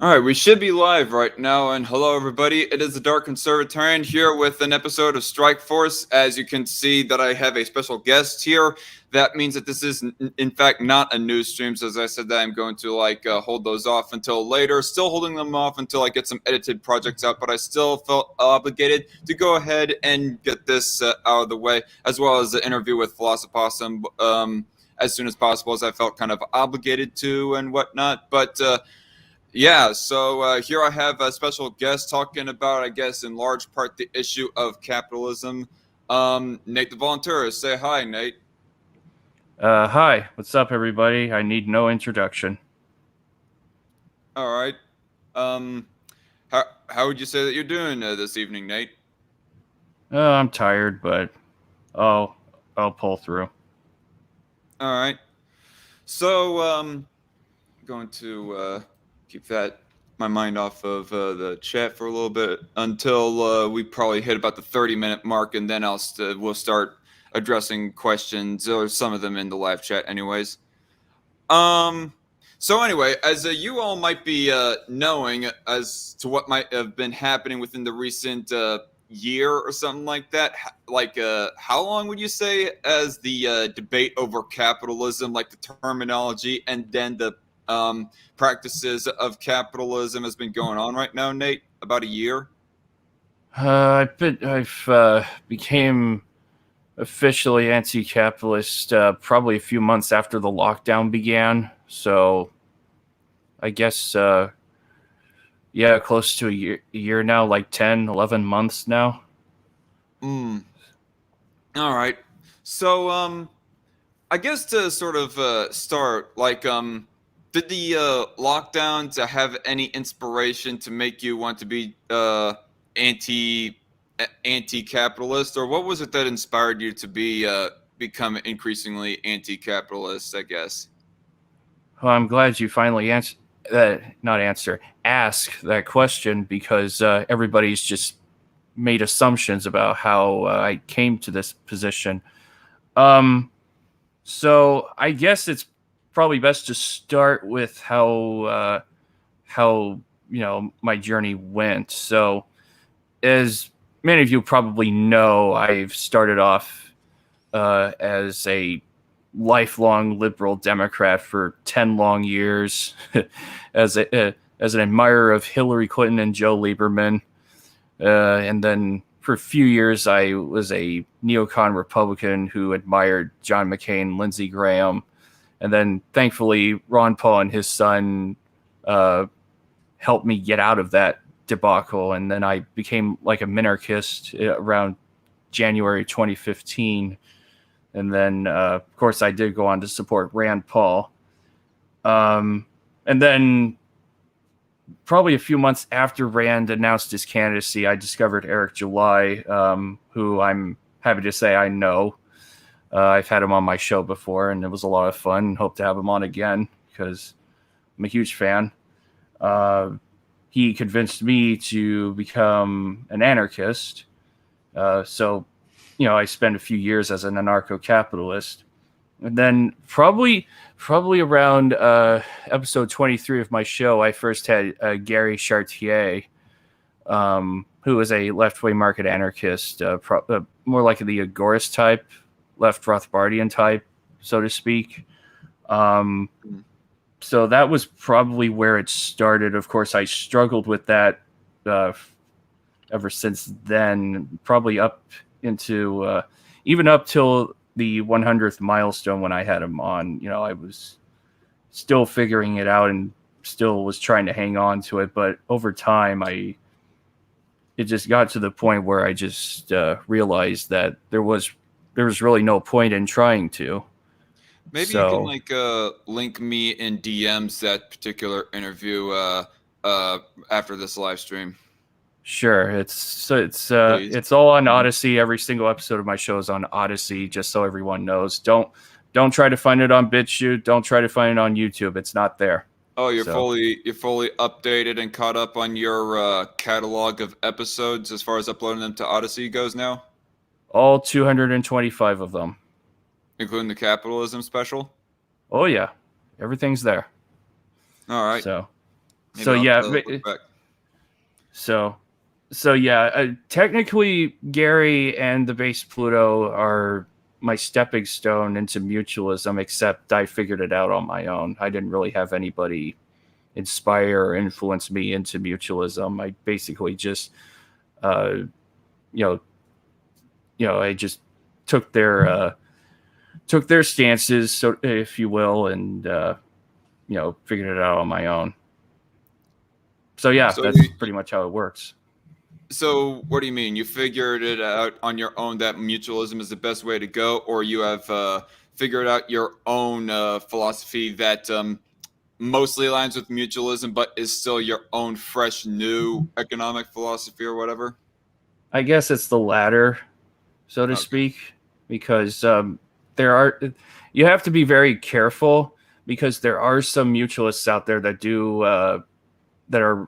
All right, we should be live right now, and hello everybody. It is the Dark Conservatarian here with an episode of Strike Force. As you can see, that I have a special guest here. That means that this is, in fact, not a news stream. So as I said, that I'm going to hold those off until later. Still holding them off until I get some edited projects out, but I still felt obligated to go ahead and get this out of the way, as well as the interview with Philosophossum as soon as possible, as I felt kind of obligated to and whatnot. But yeah, so here I have a special guest talking about, I guess, in large part, the issue of capitalism. Nate the Voluntarist. Say hi, Nate. Hi, what's up, everybody? I need no introduction. All right. Um, how would you say that you're doing this evening, Nate? I'm tired, but I'll I'll pull through. All right. So, going to keep my mind off of the chat for a little bit until we probably hit about the 30-minute mark, and then we'll start addressing questions, or some of them in the live chat, anyways. Um. So anyway, as you all might be knowing, as to what might have been happening within the recent year or something like that, how long would you say as the debate over capitalism, like the terminology and then the practices of capitalism, has been going on right now, Nate? About a year? I've became officially anti-capitalist probably a few months after the lockdown began. So I guess yeah, close to a year now, like 10, 11 months now. Mm. All right. So I guess to sort of start, did the lockdown to have any inspiration to make you want to be anti anti-capitalist, or what was it that inspired you to become increasingly anti-capitalist? I guess. Well, I'm glad you finally ask that question because everybody's just made assumptions about how I came to this position. Um, so I guess it's probably best to start with how my journey went. So as many of you probably know, I've started off as a lifelong liberal Democrat for 10 long years, as an admirer of Hillary Clinton and Joe Lieberman. And then for a few years, I was a neocon Republican who admired John McCain, Lindsey Graham. And then thankfully, Ron Paul and his son helped me get out of that debacle. And then I became like a minarchist around January 2015. And then, of course, I did go on to support Rand Paul. And then probably a few months after Rand announced his candidacy, I discovered Eric July, who I'm happy to say I know. I've had him on my show before, and it was a lot of fun. Hope to have him on again because I'm a huge fan. He convinced me to become an anarchist. So, I spent a few years as an anarcho-capitalist. And then probably around episode 23 of my show, I first had Gary Chartier, who is a left-wing market anarchist, more like the agorist type, left Rothbardian type, so to speak. So that was probably where it started. Of course, I struggled with that ever since then, probably up into even up till the 100th milestone when I had him on. I was still figuring it out and still was trying to hang on to it. But over time, it just got to the point where I just realized that there was really no point in trying to. Maybe you can link me in DMs that particular interview after this live stream. Sure, it's all on Odyssey. Every single episode of my show is on Odyssey, just so everyone knows. Don't try to find it on BitChute. Don't try to find it on YouTube. It's not there. Oh, you're fully updated and caught up on your catalog of episodes as far as uploading them to Odyssey goes now? All 225 of them. Including the capitalism special? Oh, yeah. Everything's there. All right. So, So Maybe I'll yeah, look back. so so yeah, technically Gary and the base Pluto are my stepping stone into mutualism, except I figured it out on my own. I didn't really have anybody inspire or influence me into mutualism. I basically just uh you know I just took their stances, so if you will, and figured it out on my own. So yeah, So, that's pretty much how it works. so what do you mean? You figured it out on your own that mutualism is the best way to go, or you have figured out your own philosophy that mostly aligns with mutualism, but is still your own fresh, new economic philosophy or whatever? I guess it's the latter, so to Okay. speak, because there are you have to be very careful because there are some mutualists out there that do that are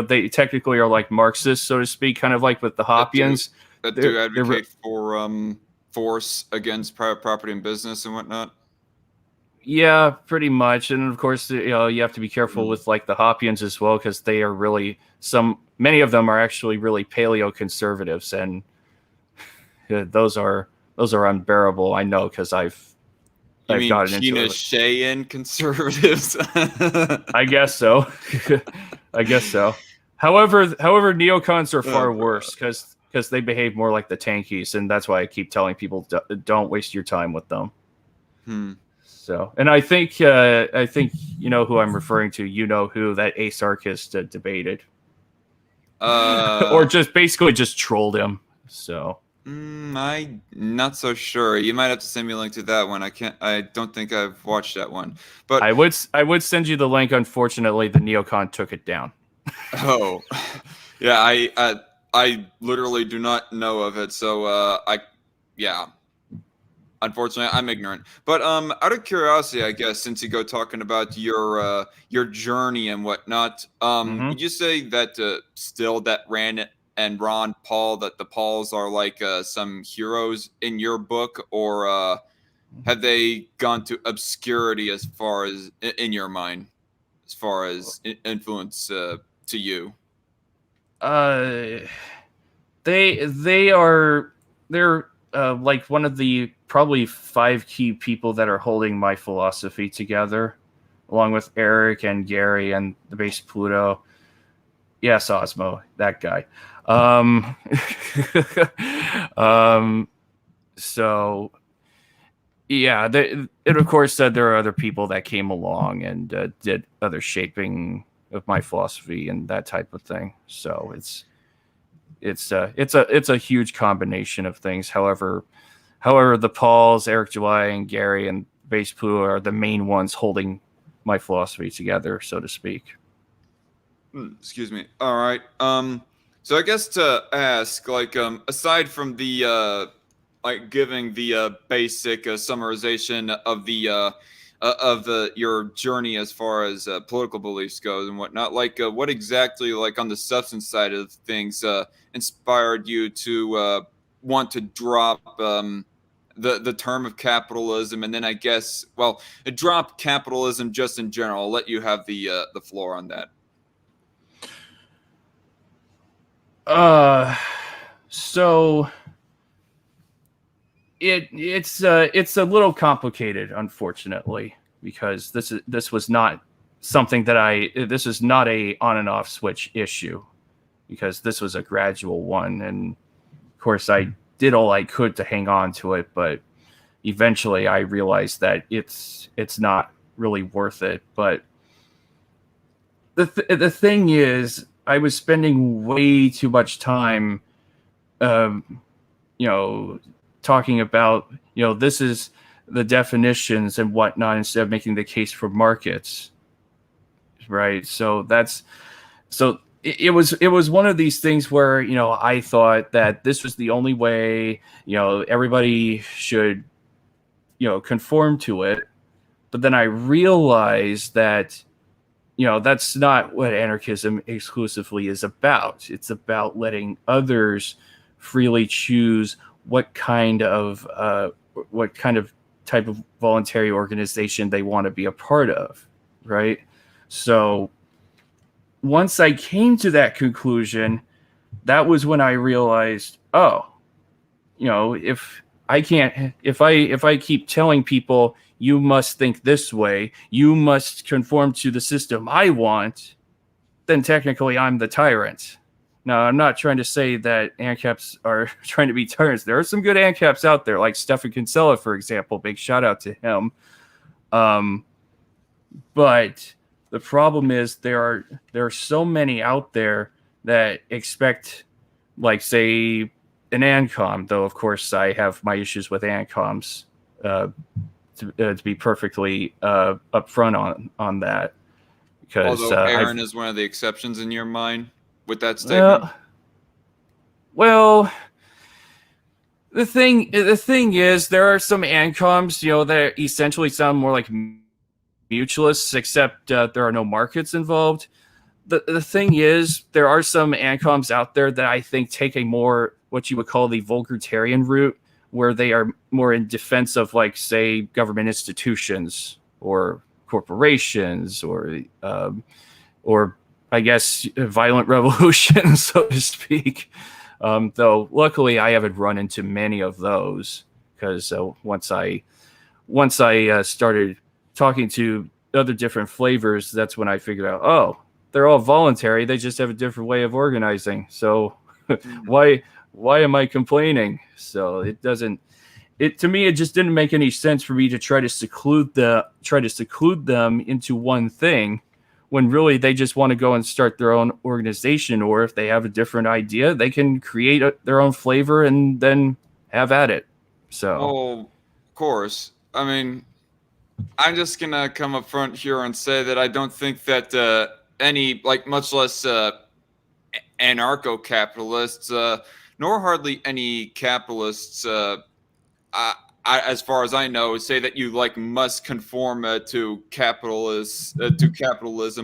they technically are like Marxists, so to speak, kind of like with the That do Hoppians. that do They're advocate for force against private property and business and whatnot. Yeah, pretty much. And of course, you have to be careful Mm. with like the Hoppians as well, because they are really many of them are actually really paleo conservatives, and those are unbearable. I know because You I've mean gotten into Gina it. Sheehan conservatives? I guess so. I guess so. However, neocons are Oh, far worse because they behave more like the tankies, and that's why I keep telling people don't waste your time with them. hmm. So, and I think you know who I'm referring to. You know who that asarchist debated, or Uh, just basically just trolled him. So I not so sure. You might have to send me a link to that one. I can't. I don't think I've watched that one. But I would send you the link. Unfortunately, the neocon took it down. oh, yeah. I literally do not know of it. So yeah. Unfortunately, I'm ignorant. But out of curiosity, I guess since you go talking about your journey and whatnot, Hmm. would you say that still that Rand and Ron Paul that the Pauls are like some heroes in your book, or have they gone to obscurity as far as in your mind, as far as influence to you? Uh, they're like one of the probably five key people that are holding my philosophy together, along with Eric and Gary and the base Pluto. Yes, Osmo, that guy. Um, um, so yeah, and of course there are other people that came along and did other shaping of my philosophy and that type of thing. So it's a huge combination of things. However, the Pauls, Eric July, and Gary and Base Poo are the main ones holding my philosophy together, so to speak. Excuse me. All right. So I guess to ask, like, aside from the like giving the basic summarization of the your journey as far as political beliefs goes and whatnot, like, what exactly, like, on the substance side of things, inspired you to want to drop the term of capitalism, and then I guess, well, drop capitalism just in general. I'll let you have the floor on that. Uh, so it's a little complicated, unfortunately, because this was not something this is not a on and off switch issue, because this was a gradual one, and of course I did all I could to hang on to it, but eventually I realized that it's not really worth it. But the thing is, I was spending way too much time um, you know, talking about, this is the definitions and whatnot, instead of making the case for markets, right? So it was one of these things where, I thought that this was the only way, everybody should, conform to it. But then I realized that, that's not what anarchism exclusively is about. It's about letting others freely choose what kind of type of voluntary organization they want to be a part of, right? So once I came to that conclusion, that was when I realized, oh, if I keep telling people you must think this way, you must conform to the system I want, then technically I'm the tyrant. Now, I'm not trying to say that ANCAPs are trying to be tyrants. There are some good ANCAPs out there, like Stefan Kinsella, for example. Big shout out to him. But the problem is there are so many out there that expect, like, say, an ANCOM, though, of course, I have my issues with ANCOMs, to be perfectly upfront on that. Because Although Aaron is one of the exceptions in your mind with that statement. Well, the thing is, there are some ANCOMs, that essentially sound more like mutualists, except there are no markets involved. The thing is, there are some ANCOMs out there that I think take a more, what you would call, the vulgaritarian route, where they are more in defense of, like, say, government institutions or corporations or I guess violent revolution, so to speak. Though luckily I haven't run into many of those, because once I started talking to other different flavors, that's when I figured out, oh, they're all voluntary. They just have a different way of organizing. So why am I complaining? So to me, it just didn't make any sense for me to try to seclude them into one thing, when really they just want to go and start their own organization, or if they have a different idea, they can create their own flavor and then have at it. So, of course. I mean, I'm just gonna come up front here and say that I don't think that any, like, much less anarcho-capitalists, nor hardly any capitalists, as far as I know, say that you, like, must conform to capitalism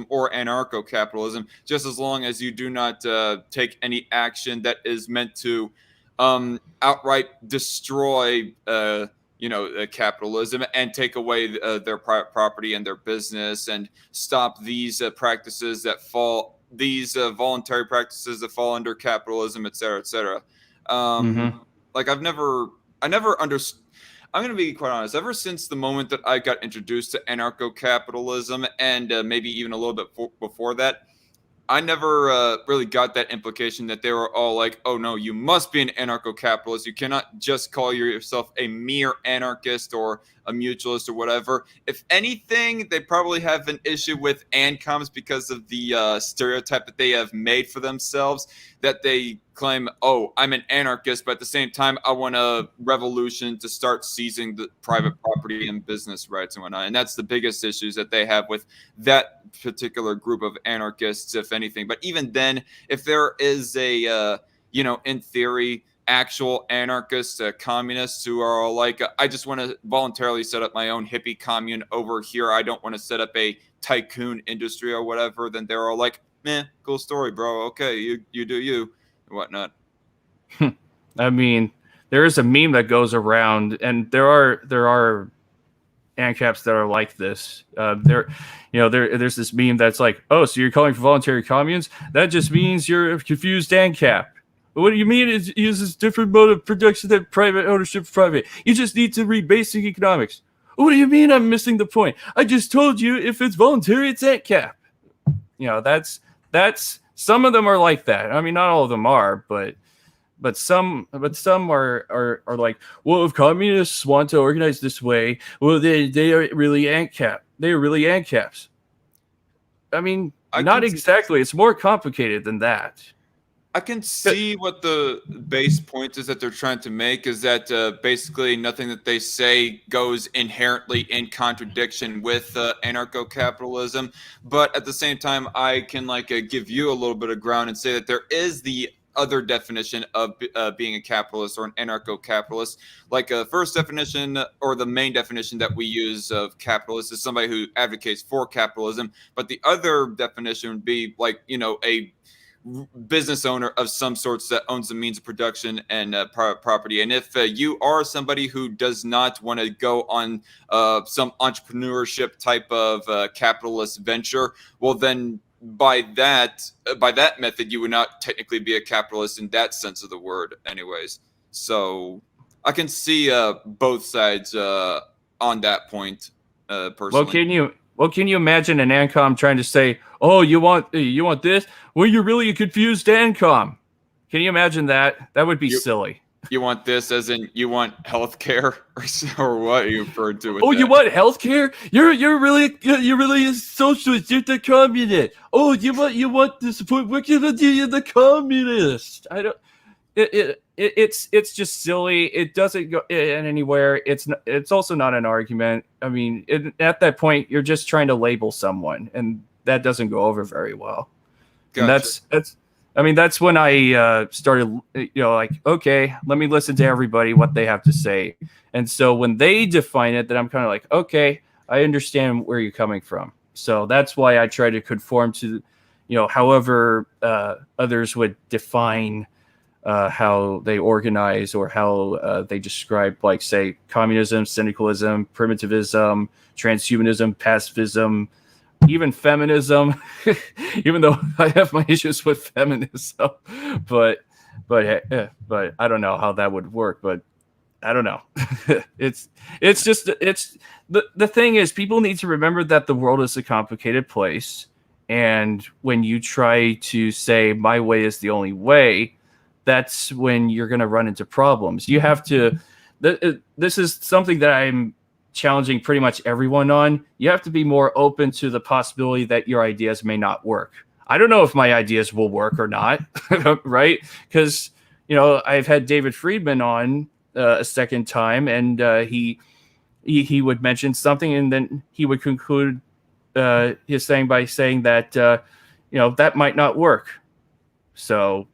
or anarcho-capitalism, just as long as you do not take any action that is meant to outright destroy capitalism and take away their private property and their business, and stop these practices that fall, these voluntary practices that fall under capitalism, et cetera, et cetera. Like, I never understood. I'm going to be quite honest. Ever since the moment that I got introduced to anarcho-capitalism, and maybe even a little bit before that, I never really got that implication that they were all like, oh no, you must be an anarcho-capitalist. You cannot just call yourself a mere anarchist or a mutualist or whatever. If anything, they probably have an issue with ANCOMs because of the stereotype that they have made for themselves, that they claim, oh, I'm an anarchist, but at the same time, I want a revolution to start seizing the private property and business rights and whatnot. And that's the biggest issues that they have with that particular group of anarchists, if anything. But even then, if there is a, in theory, actual anarchists, communists who are all like, I just want to voluntarily set up my own hippie commune over here. I don't want to set up a tycoon industry or whatever. Then they're all like, meh, cool story, bro. Okay, you do you, and whatnot. I mean, there is a meme that goes around, and there are ANCAPs that are like this. There's this meme that's like, oh, so you're calling for voluntary communes? That just means you're a confused ANCAP. What do you mean it uses different mode of production than private ownership of private? You just need to read basic economics. What do you mean I'm missing the point? I just told you if it's voluntary, it's ANCAP. That's some of them are like that. I mean, not all of them are, but some are like, well, if communists want to organize this way, well, they are really ANCAP. They are really ANCAPs. I mean, not exactly. It's more complicated than that. I can see what the base point is that they're trying to make, is that basically nothing that they say goes inherently in contradiction with anarcho-capitalism. But at the same time, I can give you a little bit of ground and say that there is the other definition of being a capitalist or an anarcho-capitalist. Like a first definition, or the main definition that we use of capitalist, is somebody who advocates for capitalism. But the other definition would be a business owner of some sorts that owns the means of production and private property. And if you are somebody who does not want to go on some entrepreneurship type of capitalist venture, well, then by that method, you would not technically be a capitalist in that sense of the word, anyways. So I can see both sides on that point, Well, personally. can you imagine an ANCOM trying to say, "Oh, you want this?" Well, you're really a confused ANCOM. Can you imagine that? That would be You silly. you want this as in you want health care, or what are you referring to with Oh, you that? want healthcare? You're really a socialist. You're the communist. Oh, you want the support? We're gonna do you the communist. I don't. It's just silly. It doesn't go in anywhere. It's also not an argument. I mean, at that point, you're just trying to label someone, and that doesn't go over very well. And Gotcha. that's I mean, that's when I started, like, okay, let me listen to everybody what they have to say. And so when they define it, then I'm kind of like, okay, I understand where you're coming from. So that's why I try to conform to, however others would define how they organize or how they describe, like, say, communism, syndicalism, primitivism, transhumanism, pacifism, even feminism. Even though I have my issues with feminism, but but I don't know how that would work. But I don't know. it's just it's the thing is, people need to remember that the world is a complicated place, and when you try to say my way is the only way, that's when you're going to run into problems. You have to. This is something that I'm challenging pretty much everyone on. You have to be more open to the possibility that your ideas may not work. I don't know if my ideas will work or not, right? Because I've had David Friedman on a second time, and he would mention something, and then he would conclude his thing by saying that that might not work. So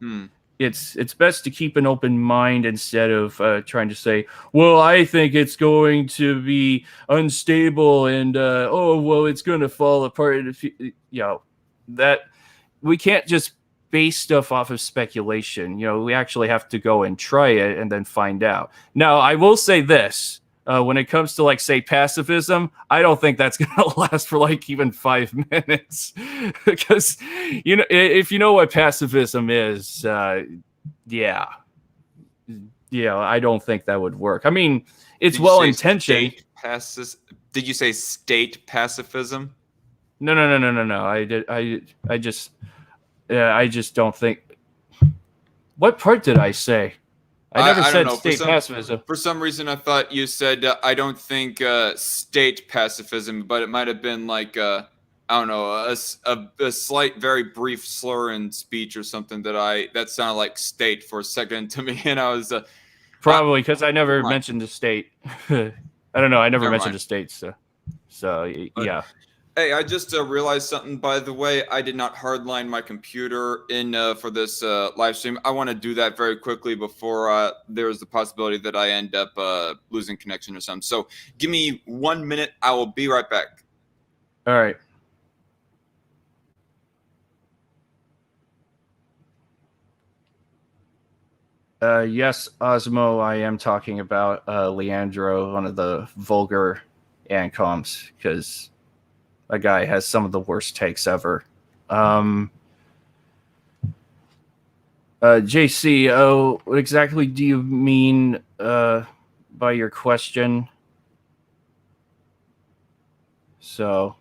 it's best to keep an open mind instead of trying to say, well, I think it's going to be unstable, and oh, well, it's going to fall apart. That we can't just base stuff off of speculation. We actually have to go and try it and then find out. Now, I will say this. When it comes to, like, say, pacifism, I don't think that's going to last for like even 5 minutes. Because, if you know what pacifism is, yeah, I don't think that would work. I mean, it's well intentioned. Did you say state pacifism? No. I just don't think. What part did I say? I never said state pacifism. For some reason, I thought you said I don't think state pacifism, but it might have been like I don't know, a slight, very brief slur in speech or something that sounded like state for a second to me, and I was probably because I never mentioned the state. I don't know. I never mentioned the state, so yeah. Hey, I just realized something, by the way. I did not hardline my computer in for this live stream. I want to do that very quickly before there's the possibility that I end up losing connection or something. So give me 1 minute. I will be right back. All right. Yes, Osmo, I am talking about Leandro, one of the vulgar ANCOMs, because that guy has some of the worst takes ever. JC, what exactly do you mean by your question? So...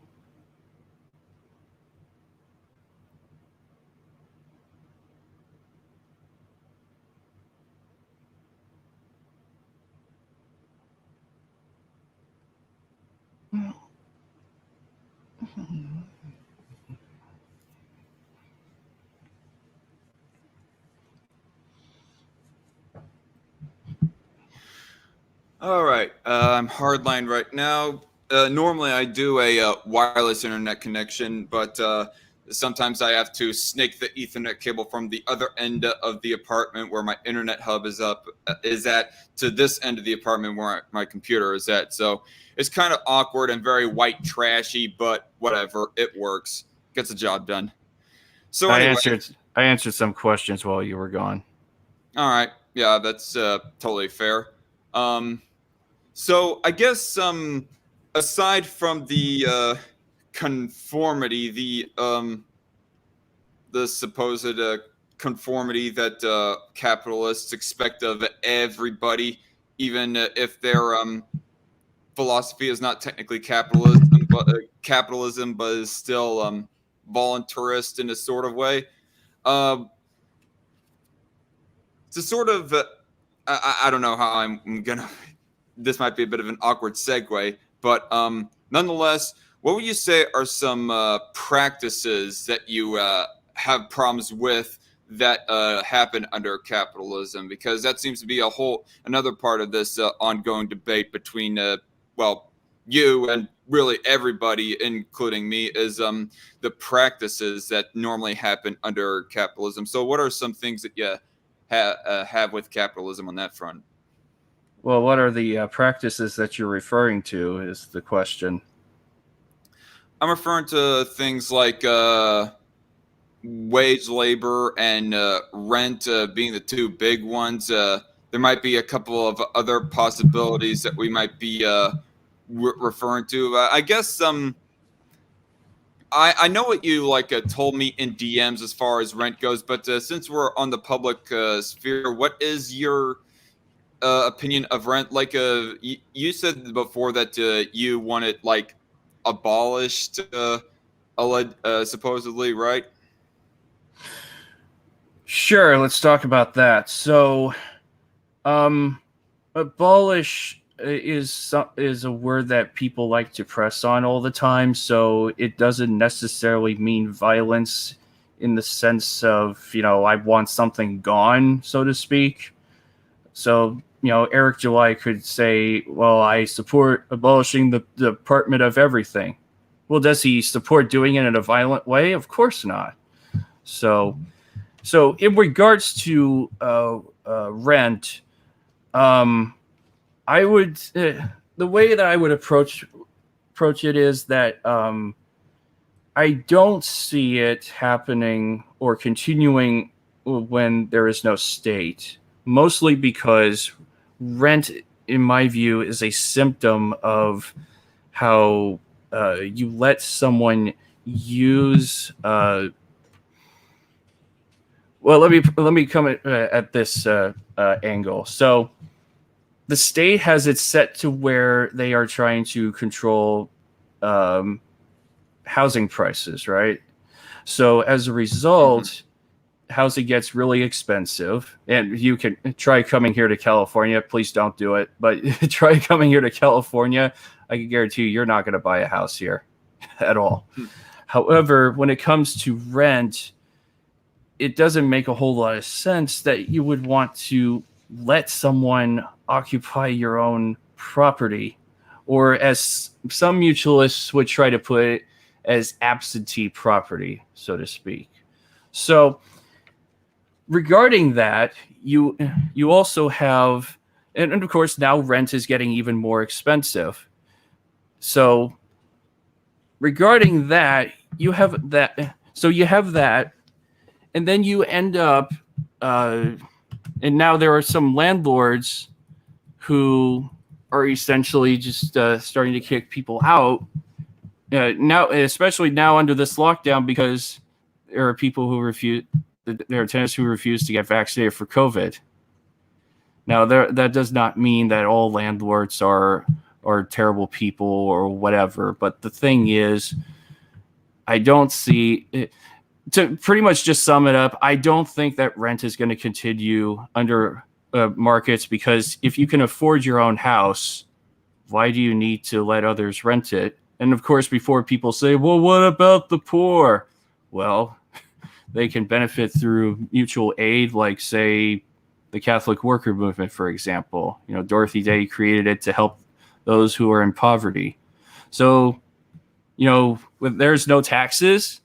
All right, I'm hardlined right now. Normally, I do a wireless internet connection, but sometimes I have to snake the Ethernet cable from the other end of the apartment where my internet hub is at to this end of the apartment where my computer is at. So it's kind of awkward and very white trashy, but whatever, it works, gets the job done. So anyway, I answered some questions while you were gone. All right, yeah, that's totally fair. So I guess aside from the conformity, the the supposed conformity that capitalists expect of everybody, even if their philosophy is not technically capitalism, but is still voluntarist in a sort of way. It's a sort of I don't know how I'm gonna. This might be a bit of an awkward segue, but nonetheless, what would you say are some practices that you have problems with that happen under capitalism? Because that seems to be another part of this ongoing debate between well, you and really everybody, including me, is the practices that normally happen under capitalism. So, what are some things that you have with capitalism on that front? Well, what are the practices that you're referring to is the question. I'm referring to things like wage labor and rent being the two big ones. There might be a couple of other possibilities that we might be referring to. I guess I know what you told me in DMs as far as rent goes, but since we're on the public sphere, what is your opinion of rent? You said before that you want it abolished, supposedly, right? Sure, let's talk about that. So, abolish is a word that people like to press on all the time. So it doesn't necessarily mean violence in the sense of, I want something gone, so to speak. So, Eric July could say, well, I support abolishing the Department of Everything. Well, does he support doing it in a violent way? Of course not. So in regards to rent, I would the way that I would approach it is that I don't see it happening or continuing when there is no state, mostly because rent, in my view, is a symptom of how you let someone use. Well, let me come at this angle. So the state has it set to where they are trying to control housing prices, right? So as a result, housing gets really expensive. And you can try coming here to California. Please don't do it. But try coming here to California. I can guarantee you're not going to buy a house here at all. However, when it comes to rent, it doesn't make a whole lot of sense that you would want to let someone occupy your own property, or as some mutualists would try to put it, as absentee property, so to speak. So regarding that, you also have, and of course now rent is getting even more expensive. So regarding that, you have that. So you have that, and then you end up, and now there are some landlords who are essentially just starting to kick people out. Now, especially now under this lockdown, because there are people who there are tenants who refuse to get vaccinated for COVID. Now, that does not mean that all landlords are terrible people or whatever. But the thing is, I don't see it. To pretty much just sum it up, I don't think that rent is going to continue under markets, because if you can afford your own house, why do you need to let others rent it? And of course, before people say, well, what about the poor? Well, they can benefit through mutual aid, like, say, the Catholic worker movement, for example. Dorothy Day created it to help those who are in poverty. So, when there's no taxes,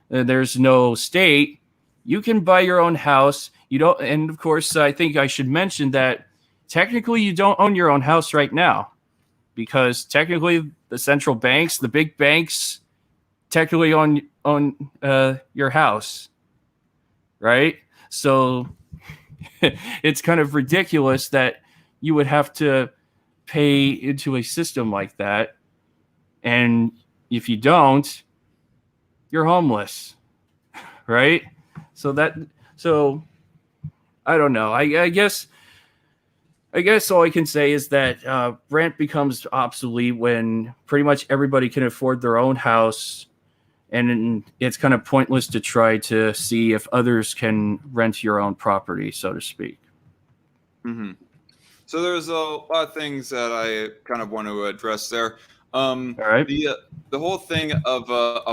there's no state, you can buy your own house. You don't, and of course, I think I should mention that technically you don't own your own house right now, because technically the central banks, the big banks, technically own your house, right? So it's kind of ridiculous that you would have to pay into a system like that, and if you don't, you're homeless, right? So I don't know. I guess all I can say is that rent becomes obsolete when pretty much everybody can afford their own house, and it's kind of pointless to try to see if others can rent your own property, so to speak. Hmm. So there's a lot of things that I kind of want to address there. Um, All right. the whole thing of um,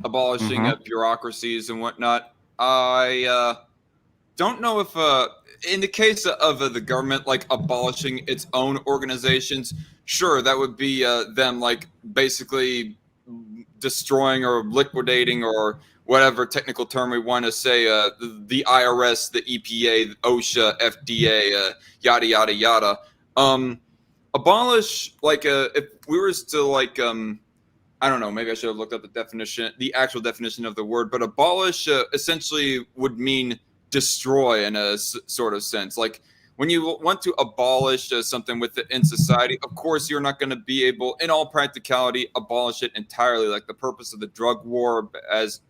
abolishing Mm-hmm. bureaucracies and whatnot. I don't know if in the case of the government like abolishing its own organizations, sure, that would be them like basically destroying or liquidating or whatever technical term we want to say, the IRS, the EPA, the OSHA, FDA, yada yada yada. um Abolish, like, if we were to like, I don't know, maybe I should have looked up the definition, the actual definition of the word, but abolish essentially would mean destroy in a sort of sense. Like, when you want to abolish something within society, of course, you're not going to be able, in all practicality, abolish it entirely. Like, the purpose of the drug war, as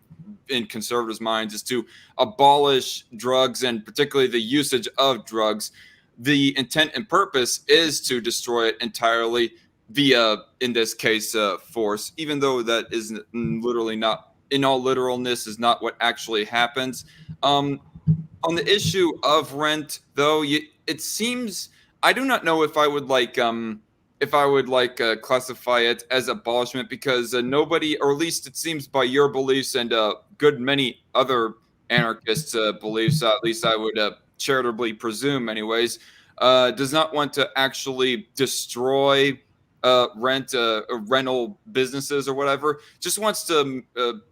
in conservatives' minds, is to abolish drugs and particularly the usage of drugs. The intent and purpose is to destroy it entirely via, in this case, force, even though that is literally not, in all literalness, is not what actually happens. Um, on the issue of rent, though, it seems, I do not know if I would like, classify it as abolishment, because nobody, or at least it seems by your beliefs and good many other anarchists' beliefs, at least I would charitably presume, anyways, does not want to actually destroy rental businesses or whatever. Just wants to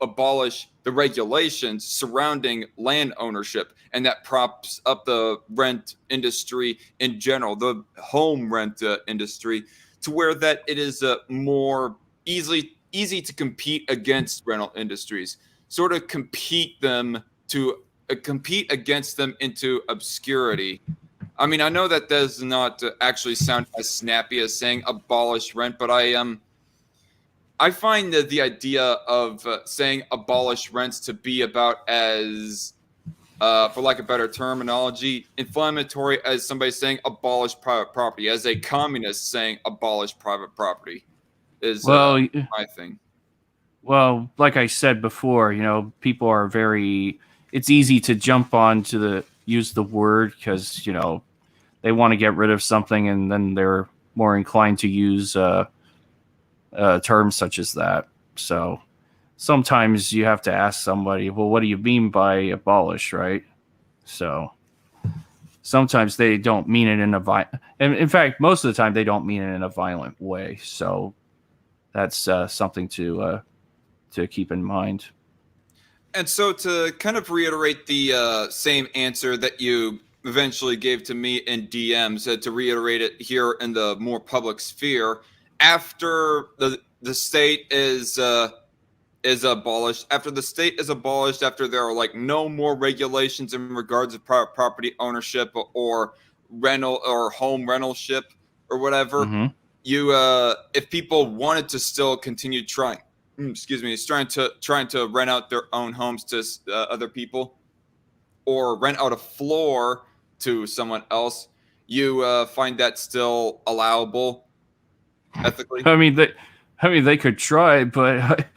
abolish the regulations surrounding land ownership, and that props up the rent industry in general, the home rent industry, to where that it is more easy to compete against rental industries, sort of compete against them into obscurity. I mean, I know that does not actually sound as snappy as saying abolish rent, but I find that the idea of saying abolish rents to be about as, for lack of better terminology, inflammatory as somebody saying abolish private property, as a communist saying abolish private property, is Well, my thing. well, like I said before, people are very. It's easy to jump on to use the word because they want to get rid of something, and then they're more inclined to use terms such as that. So sometimes you have to ask somebody, well, what do you mean by abolish, right? So sometimes they don't mean it in a violent, and in fact, most of the time they don't mean it in a violent way. So that's something to keep in mind. And so, to kind of reiterate the same answer that you eventually gave to me in DMs, to reiterate it here in the more public sphere, after the state is abolished, after the state is abolished, after there are like no more regulations in regards of private property ownership or rental or home rentalship or whatever, Mm-hmm. you if people wanted to still continue trying, excuse me, is trying to rent out their own homes to other people, or rent out a floor to someone else, you find that still allowable ethically? I mean, they could try, but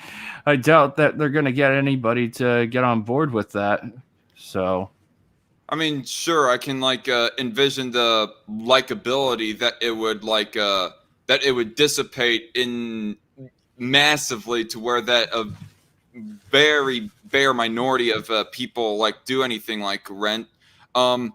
I doubt that they're going to get anybody to get on board with that. So, I mean, sure, I can like envision the likability that it would that it would dissipate in massively, to where that a very bare minority of people like do anything like rent. Um,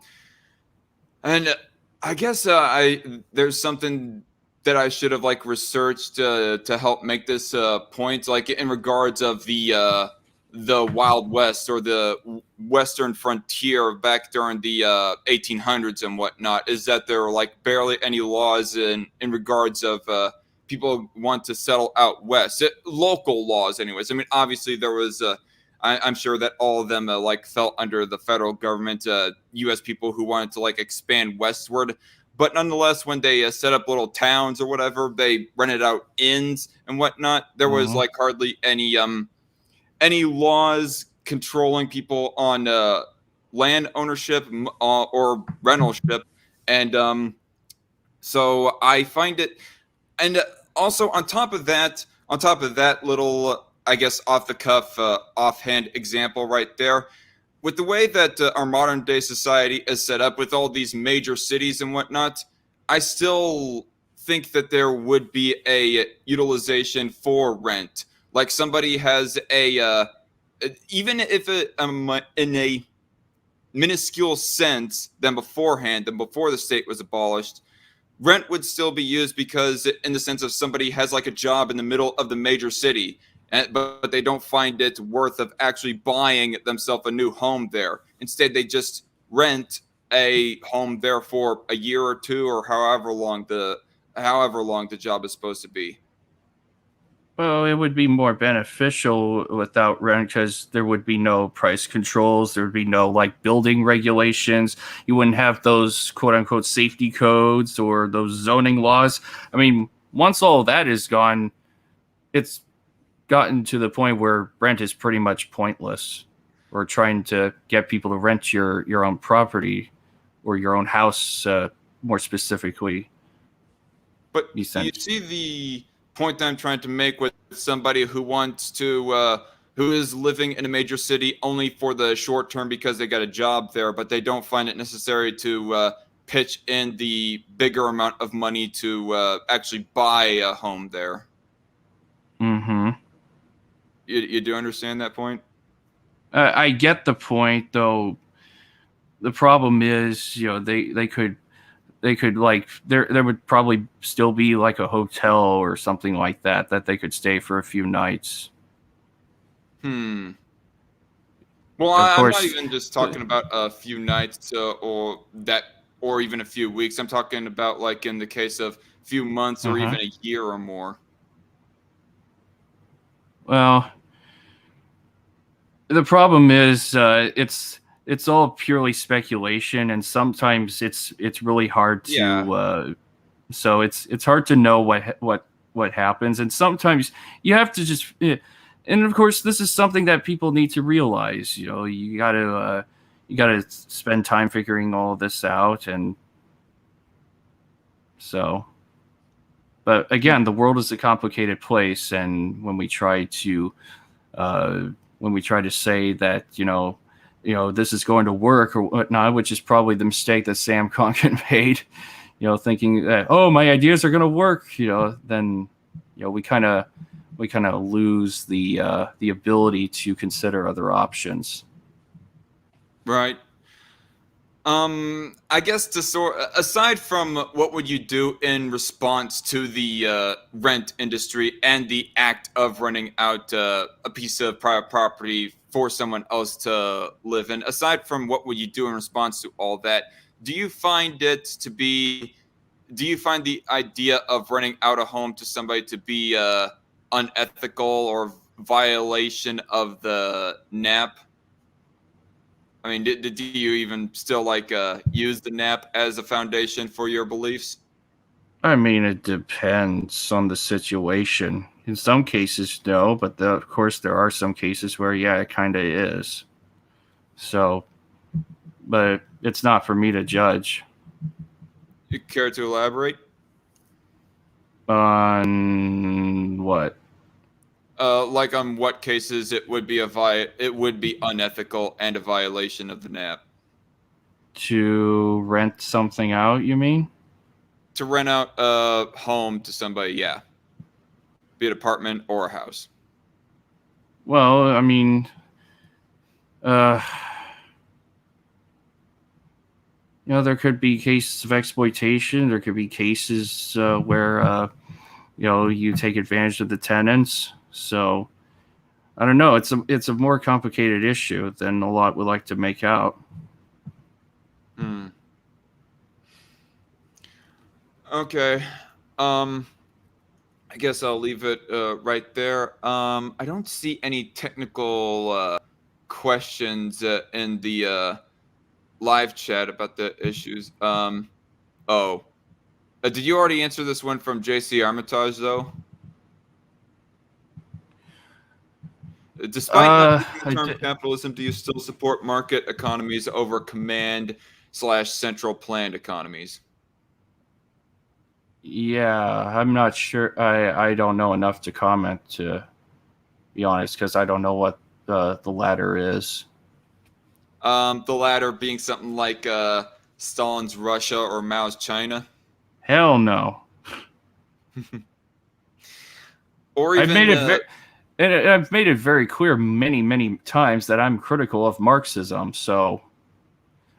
and I guess I there's something that I should have like researched to help make this point, like in regards of the Wild West, or the Western frontier back during the 1800s and whatnot, is that there were like barely any laws in regards of people want to settle out west. Local laws, anyways. I mean, obviously there was. I'm sure that all of them like fell under the federal government, U.S. people who wanted to like expand westward. But nonetheless, when they set up little towns or whatever, they rented out inns and whatnot. There was mhm. like hardly any laws controlling people on land ownership or rentalship, and so I find it, and also on top of that little, I guess, off the cuff, offhand example right there, with the way that our modern day society is set up with all these major cities and whatnot, I still think that there would be a utilization for rent. Like somebody has even if in a minuscule sense than beforehand, than before the state was abolished, rent would still be used because in the sense of somebody has like a job in the middle of the major city, but they don't find it worth of actually buying themselves a new home there. Instead they just rent a home there for a year or two, or however long the job is supposed to be. Well, it would be more beneficial without rent because there would be no price controls. There would be no like building regulations. You wouldn't have those quote unquote safety codes or those zoning laws. I mean, once all of that is gone, it's gotten to the point where rent is pretty much pointless. Or trying to get people to rent your own property or your own house, more specifically. But do you see the point that I'm trying to make with somebody who wants to, who is living in a major city only for the short term because they got a job there, but they don't find it necessary to pitch in the bigger amount of money to actually buy a home there? Mm-hmm. You do understand that point? I get the point, though. The problem is, they could like there would probably still be like a hotel or something like that they could stay for a few nights. Well, Of I'm not course, even just talking about a few nights or even a few weeks. I'm talking about like in the case of a few months or uh-huh. even a year or more. Well, the problem is it's all purely speculation, and sometimes it's really hard Yeah. to so it's hard to know what happens, and sometimes you have to just and of course this is something that people need to realize. You gotta spend time figuring all this out, and so but again, the world is a complicated place, and uh, when we try to say that this is going to work or whatnot, which is probably the mistake that Sam Conkin made, thinking that my ideas are going to work, then we kind of lose the ability to consider other options. Right. I guess to sort aside from what would you do in response to the rent industry and the act of renting out a piece of private property for someone else to live in, aside from what would you do in response to all that, do you find it to be do you find the idea of renting out a home to somebody to be unethical or violation of the NAP? I mean, did you even still like use the NAP as a foundation for your beliefs? I mean, it depends on the situation. In some cases, no, but of course, there are some cases where, yeah, it kind of is. So, but it's not for me to judge You care to elaborate? on what. Like on what cases it would be unethical and a violation of the NAP To rent something out, you mean? to rent out a home to somebody, yeah, be it apartment or a house. Well, I mean, uh, there could be cases of exploitation. There could be cases where, you take advantage of the tenants. So I don't know. It's a more complicated issue than a lot would like to make out. Hmm. Okay. Um, I guess I'll leave it right there. I don't see any technical questions in the live chat about the issues. Oh, did you already answer this one from JC Armitage though? Despite not using the I term d- capitalism, do you still support market economies over command/central planned economies? yeah, I'm not sure. I don't know enough to comment, to be honest, because I don't know what the latter is. The latter being something like Stalin's Russia or Mao's China, Hell no. or I've made even it very and I've made it very clear many times that I'm critical of Marxism. So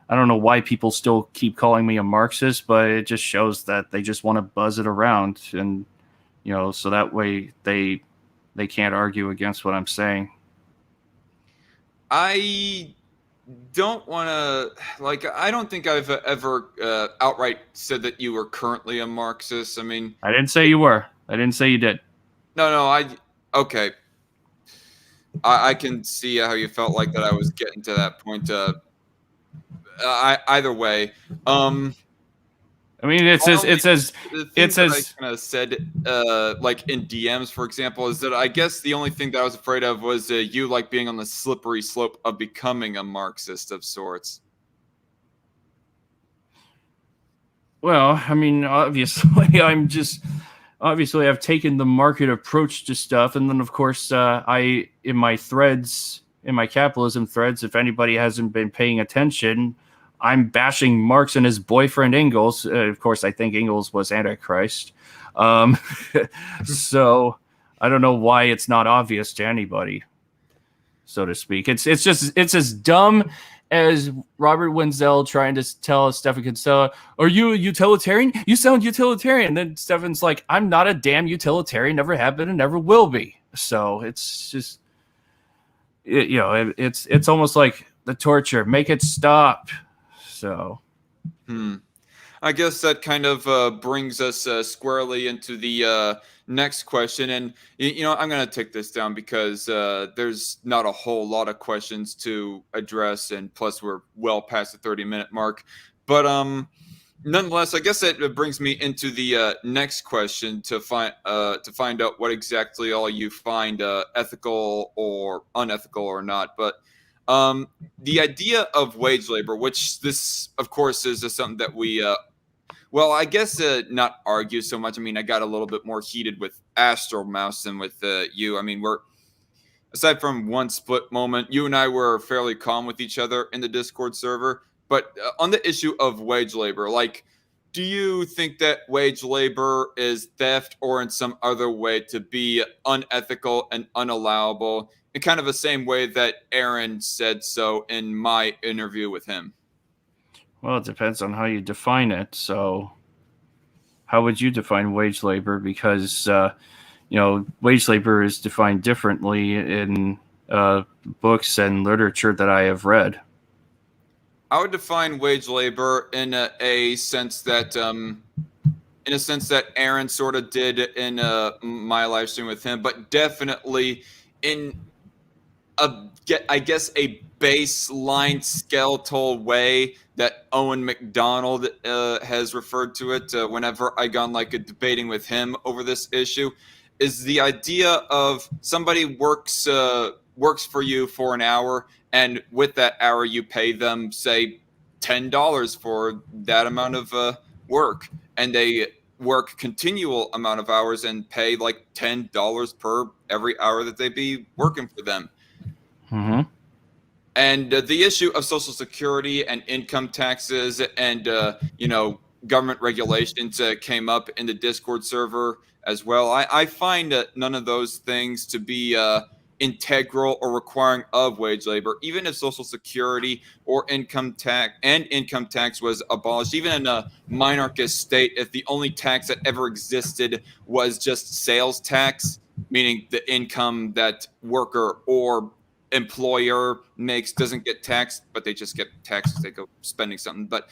I don't know why people still keep calling me a Marxist, but it just shows that they just want to buzz it around, and so that way they can't argue against what I'm saying. I don't want to like. I don't think I've ever outright said that you were currently a Marxist. I mean, I didn't say you were. I didn't say you did. no. Okay. I can see how you felt like that. I was getting to that point. Either way, um, I mean, it my says only it says the it things that I says kind of said, like in DMs, for example, is that I guess the only thing that I was afraid of was you like being on the slippery slope of becoming a Marxist of sorts. well, I mean, obviously, obviously I've taken the market approach to stuff, and then of course I in my threads, in my capitalism threads, if anybody hasn't been paying attention, I'm bashing Marx and his boyfriend Engels. Of course, I think Engels was Antichrist. Um, so I don't know why it's not obvious to anybody, so to speak. It's as dumb as Robert Wenzel trying to tell Stefan Kinsella, "Are you a utilitarian? You sound utilitarian." And then Stefan's like, "I'm not a damn utilitarian. Never have been and never will be." So it's just, it's almost like the torture. Make it stop. So. Hmm. I guess that kind of brings us squarely into the next question. And, I'm going to take this down because there's not a whole lot of questions to address. And plus, we're well past the 30-minute mark. But nonetheless, I guess that brings me into the next question to find out what exactly all you find ethical or unethical or not. But the idea of wage labor, which this, of course, is something that we well, I guess not argue so much. I mean, I got a little bit more heated with Astro Mouse than with you. I mean, we're aside from one split moment, you and I were fairly calm with each other in the Discord server. But on the issue of wage labor, like, do you think that wage labor is theft or in some other way to be unethical and unallowable in kind of the same way that Aaron said so in my interview with him? Well, it depends on how you define it. So, how would you define wage labor? Because wage labor is defined differently in books and literature that I have read. I would define wage labor in a sense that Aaron sort of did in my live stream with him, but definitely in I guess a baseline skeletal way that Owen McDonald has referred to it whenever I gone like a debating with him over this issue, is the idea of somebody works for you for an hour, and with that hour you pay them say $10 for that amount of work, and they work continual amount of hours and pay like $10 per every hour that they be working for them. Mm-hmm. And the issue of Social Security and income taxes and government regulations came up in the Discord server as well. I find none of those things to be integral or requiring of wage labor, even if Social Security or income tax was abolished, even in a monarchist state, if the only tax that ever existed was just sales tax, meaning the income that worker or employer makes doesn't get taxed, but they just get taxed. They go spending something. But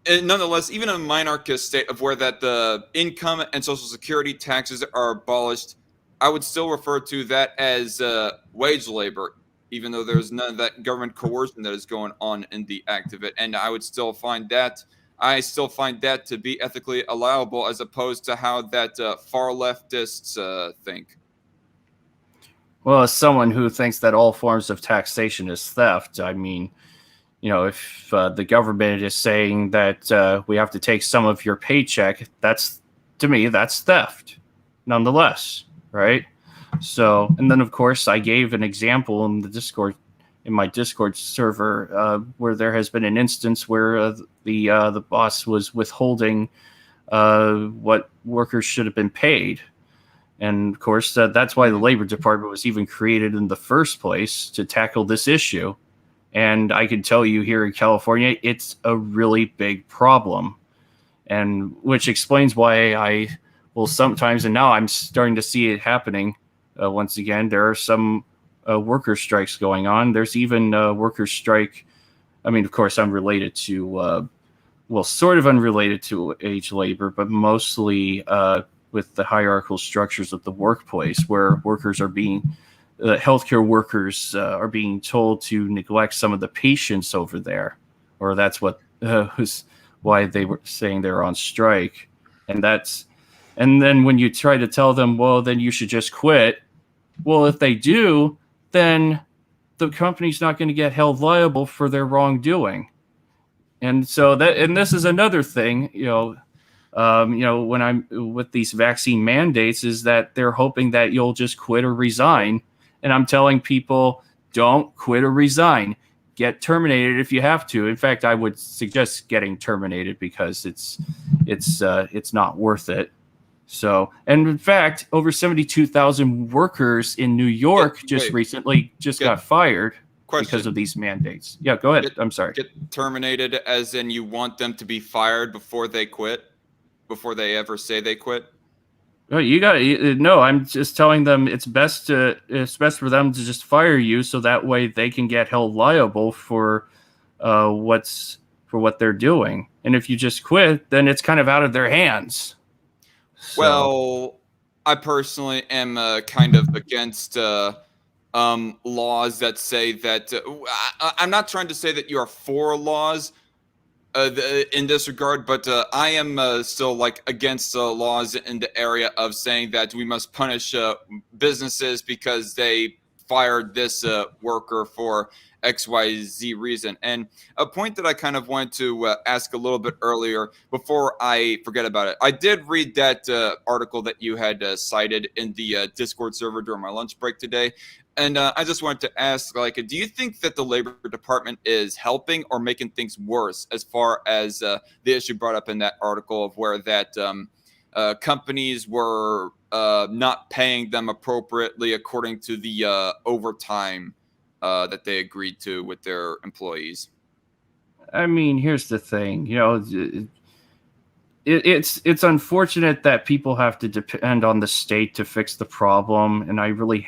nonetheless, even in a monarchist state of where that the income and Social Security taxes are abolished, I would still refer to that as wage labor, even though there's none of that government coercion that is going on in the act of it. And I still find that to be ethically allowable, as opposed to how that far leftists think. Well, as someone who thinks that all forms of taxation is theft, I mean, if the government is saying that we have to take some of your paycheck, that's, to me, that's theft, nonetheless, right? So, and then of course, I gave an example in my Discord server, where there has been an instance where the boss was withholding what workers should have been paid. And of course, that's why the Labor Department was even created in the first place, to tackle this issue. And I can tell you, here in California, it's a really big problem. And which explains why I will sometimes, and now I'm starting to see it happening once again. There are some worker strikes going on. There's even a worker strike. I mean, of course, unrelated to, well, sort of unrelated to age labor, but mostly with the hierarchical structures of the workplace, where healthcare workers are being told to neglect some of the patients over there, or that's what was why they were saying they're on strike. And then when you try to tell them, well, then you should just quit. Well, if they do, then the company's not going to get held liable for their wrongdoing. And so and this is another thing, when I'm with these vaccine mandates, is that they're hoping that you'll just quit or resign. And I'm telling people, don't quit or resign. Get terminated if you have to. In fact, I would suggest getting terminated, because it's not worth it. So, and in fact, over 72,000 workers in New York recently got fired because of these mandates. Yeah, go ahead. I'm sorry. Get terminated as in you want them to be fired before they quit? Before they ever say they quit? Oh, no, I'm just telling them it's best for them to just fire you, so that way they can get held liable for what they're doing. And if you just quit, then it's kind of out of their hands. So. Well, I personally am kind of against laws that say that I'm not trying to say that you are for laws in this regard, but I am still against laws in the area of saying that we must punish businesses because they fired this worker for XYZ reason. And a point that I kind of wanted to ask a little bit earlier before I forget about it. I did read that article that you had cited in the Discord server during my lunch break today. And I just wanted to ask, do you think that the Labor Department is helping or making things worse as far as the issue brought up in that article of where that companies were not paying them appropriately according to the overtime that they agreed to with their employees? I mean, here's the thing, it's unfortunate that people have to depend on the state to fix the problem, and I really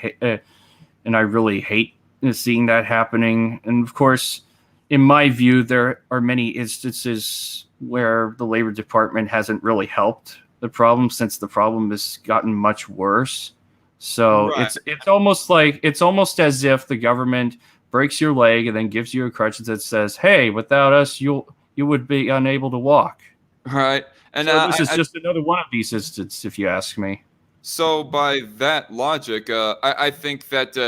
hate seeing that happening. And of course, in my view, there are many instances where the Labor Department hasn't really helped the problem, since the problem has gotten much worse. So right. It's almost as if the government breaks your leg and then gives you a crutch that says, "Hey, without us, you would be unable to walk." Right. And so this is just another one of these instances, if you ask me. So by that logic, I think that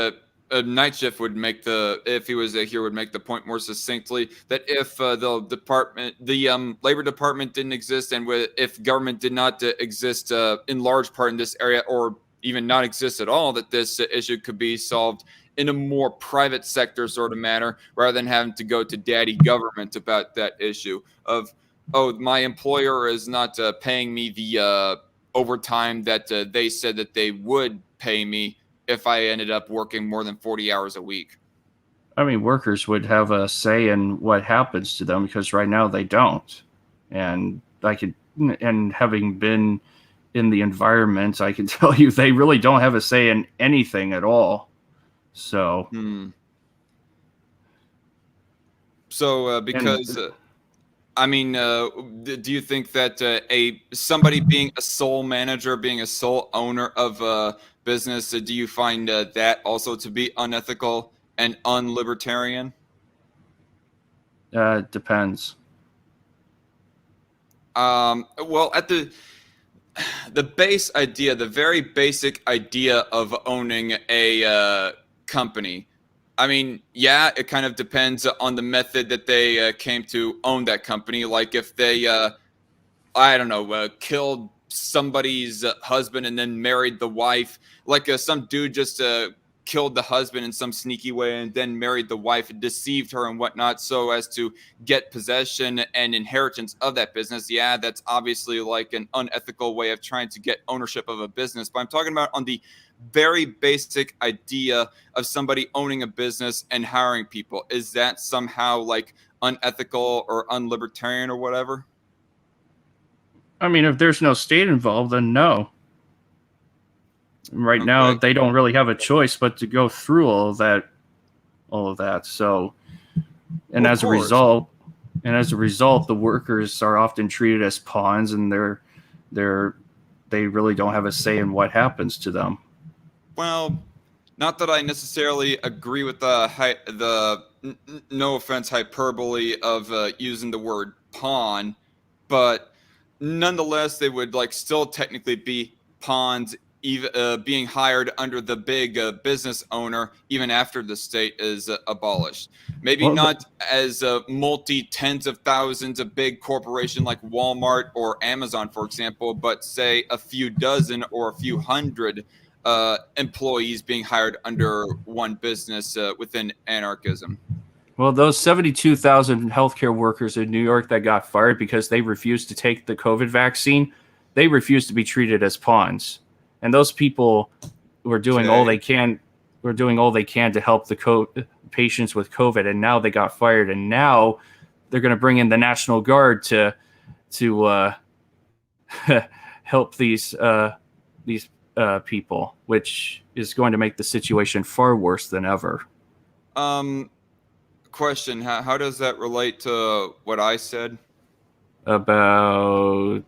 a night shift would make if he was here, would make the point more succinctly that if the Labor Department didn't exist, and if government did not exist in large part in this area, or even not exist at all, that this issue could be solved in a more private sector sort of manner, rather than having to go to daddy government about that issue of, oh, my employer is not paying me the overtime that they said that they would pay me if I ended up working more than 40 hours a week. I mean, workers would have a say in what happens to them, because right now they don't. And having been in the environment, I can tell you they really don't have a say in anything at all. So, because I mean, do you think that somebody being a sole manager, being a sole owner of a business, do you find that also to be unethical and unlibertarian? Depends. Well, the base idea, the very basic idea of owning a company. I mean, yeah, it kind of depends on the method that they came to own that company. Like if they, I don't know, killed somebody's husband and then married the wife. Like some dude just killed the husband in some sneaky way and then married the wife and deceived her and whatnot so as to get possession and inheritance of that business. Yeah, that's obviously like an unethical way of trying to get ownership of a business. But I'm talking about on the very basic idea of somebody owning a business and hiring people. Is that somehow like unethical or unlibertarian or whatever? I mean, if there's no state involved, then no. Right now, Okay. they don't really have a choice but to go through all of that. So, and Well, of as a course. result, the workers are often treated as pawns, and they really don't have a say in what happens to them. Well, not that I necessarily agree with no offense hyperbole of using the word pawn, but nonetheless they would like still technically be pawns, even being hired under the big business owner even after the state is abolished. Maybe Well, not as multi tens of thousands a big corporation like Walmart or Amazon, for example, but say a few dozen or a few hundred employees being hired under one business within anarchism. well, those 72,000 healthcare workers in New York that got fired because they refused to take the COVID vaccine, they refused to be treated as pawns. And those people were doing all they can. Were doing all they can to help the patients with COVID, and now they got fired. And now they're going to bring in the National Guard to help these people, which is going to make the situation far worse than ever. Question: how does that relate to what I said About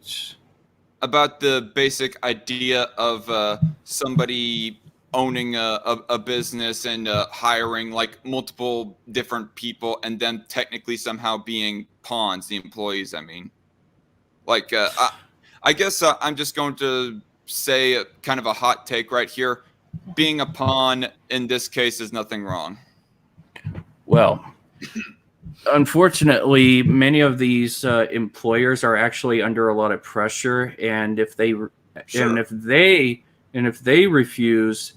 the basic idea of somebody owning a business and hiring like multiple different people and then technically somehow being pawns, the employees? I mean, like I guess I'm just going to say kind of a hot take right here. Being a pawn in this case is nothing wrong. Well, unfortunately, many of these employers are actually under a lot of pressure, and if they refuse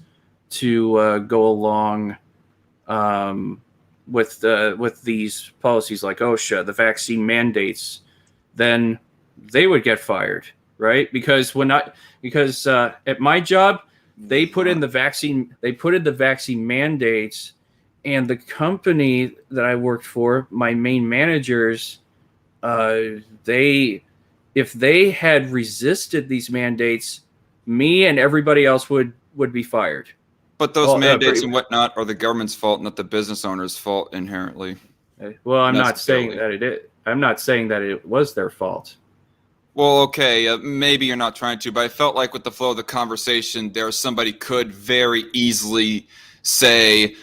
to go along with these policies like OSHA, the vaccine mandates, then they would get fired, right? Because at my job, they put in the vaccine mandates. And the company that I worked for, my main managers, if they had resisted these mandates, me and everybody else would be fired. But those mandates and whatnot are the government's fault, not the business owner's fault inherently. Well, I'm not saying that it was their fault. Well, okay, maybe you're not trying to, but I felt like with the flow of the conversation, somebody could very easily say,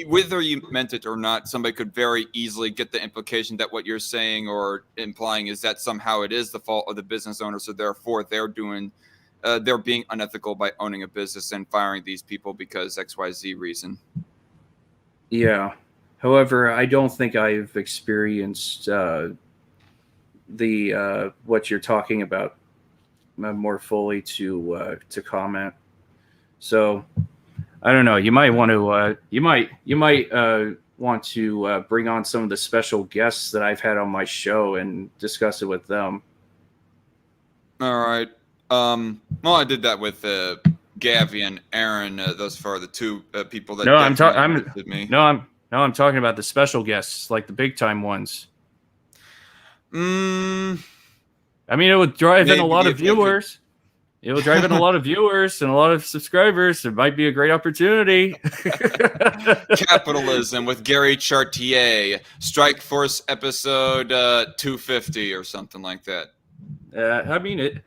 whether you meant it or not, somebody could very easily get the implication that what you're saying or implying is that somehow it is the fault of the business owner, so therefore they're being unethical by owning a business and firing these people because XYZ reason. Yeah. However, I don't think I've experienced what you're talking about more fully to comment. So I don't know. You might want to bring on some of the special guests that I've had on my show and discuss it with them. All right. Well, I did that with Gavi and Aaron thus far, the two people that I'm talking about the special guests, like the big time ones. I mean, it would drive in a lot of viewers. It will drive in a lot of viewers and a lot of subscribers. It might be a great opportunity. Capitalism with Gary Chartier, Strike Force episode 250 or something like that. I mean,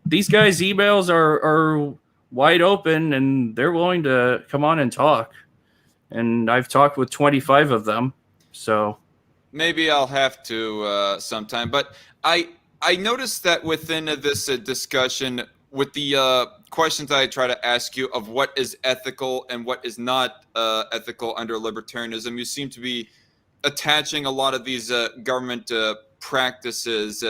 these guys' emails are wide open and they're willing to come on and talk. And I've talked with 25 of them. So maybe I'll have to sometime. But I noticed that within this discussion, with the questions I try to ask you of what is ethical and what is not ethical under libertarianism, you seem to be attaching a lot of these government practices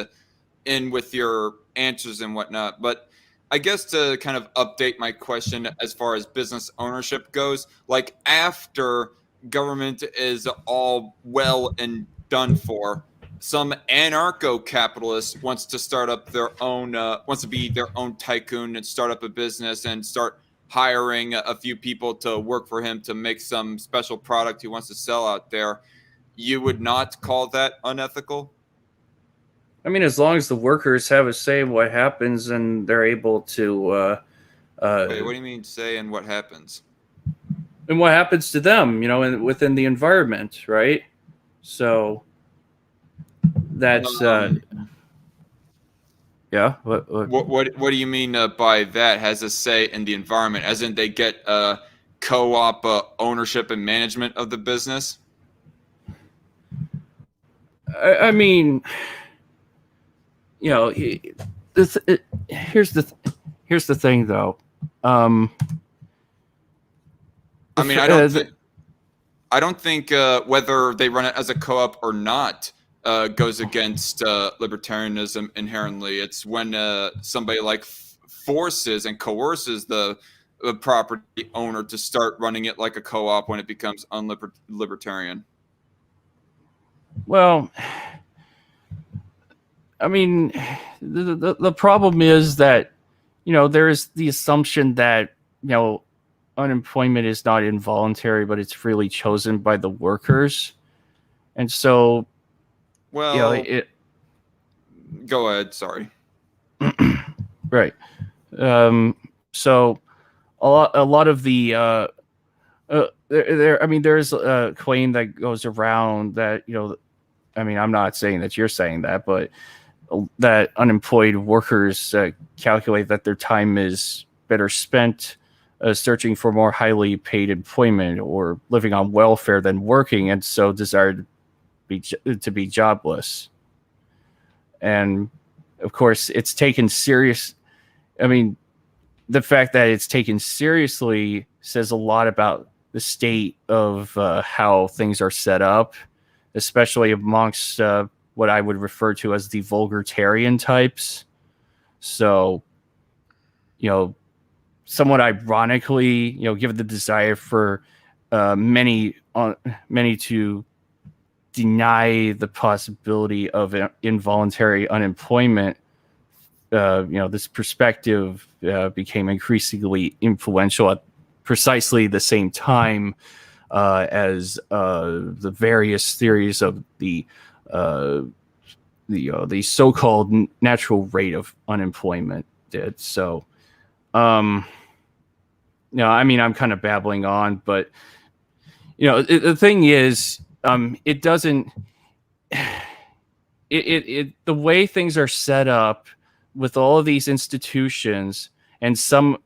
in with your answers and whatnot. But I guess to kind of update my question as far as business ownership goes, like after government is all well and done for, some anarcho-capitalist wants to start up their own, wants to be their own tycoon and start up a business and start hiring a few people to work for him to make some special product he wants to sell out there. You would not call that unethical? I mean, as long as the workers have a say in what happens and they're able to, Wait, what do you mean say and what happens? and what happens to them, within the environment, right? So that's, yeah. What do you mean by that? Has a say in the environment, as in they get co-op ownership and management of the business? I mean, here's the thing, though. I mean, I don't think whether they run it as a co-op or not goes against libertarianism inherently. It's when somebody like forces and coerces the property owner to start running it like a co-op when it becomes unlibertarian. Well, I mean, the problem is that, there's the assumption that, unemployment is not involuntary, but it's freely chosen by the workers. And so, well, go ahead. Sorry. Right. So a lot of the, there's a claim that goes around that, I mean, I'm not saying that you're saying that, but that unemployed workers calculate that their time is better spent searching for more highly paid employment or living on welfare than working, and so desire to be jobless. And of course, it's taken serious. I mean, the fact that it's taken seriously says a lot about the state of how things are set up, especially amongst what I would refer to as the vulgartarian types. So, somewhat ironically, given the desire for many to deny the possibility of involuntary unemployment, this perspective became increasingly influential at precisely the same time as the various theories of the so-called natural rate of unemployment did. So, I mean, I'm kind of babbling on, but the thing is, it doesn't. The way things are set up with all of these institutions and some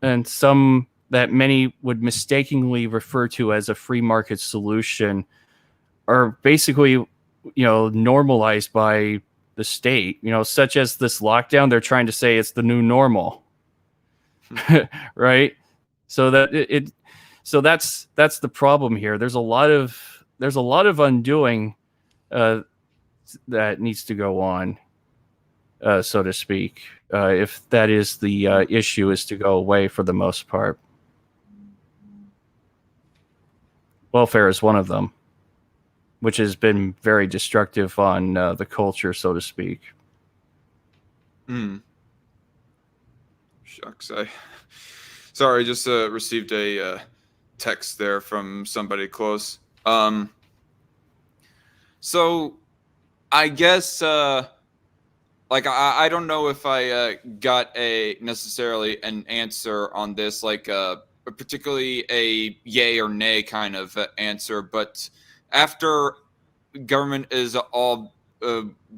that many would mistakenly refer to as a free market solution are basically, normalized by the state, such as this lockdown. They're trying to say it's the new normal. Right. So that's the problem here. There's a lot of undoing that needs to go on, so to speak, if that is the issue, is to go away for the most part. Welfare is one of them, which has been very destructive on the culture, so to speak. Shucks, sorry, I just received a text there from somebody close. So I guess like I don't know if I got necessarily an answer on this, like particularly a yay or nay kind of answer, but after government is all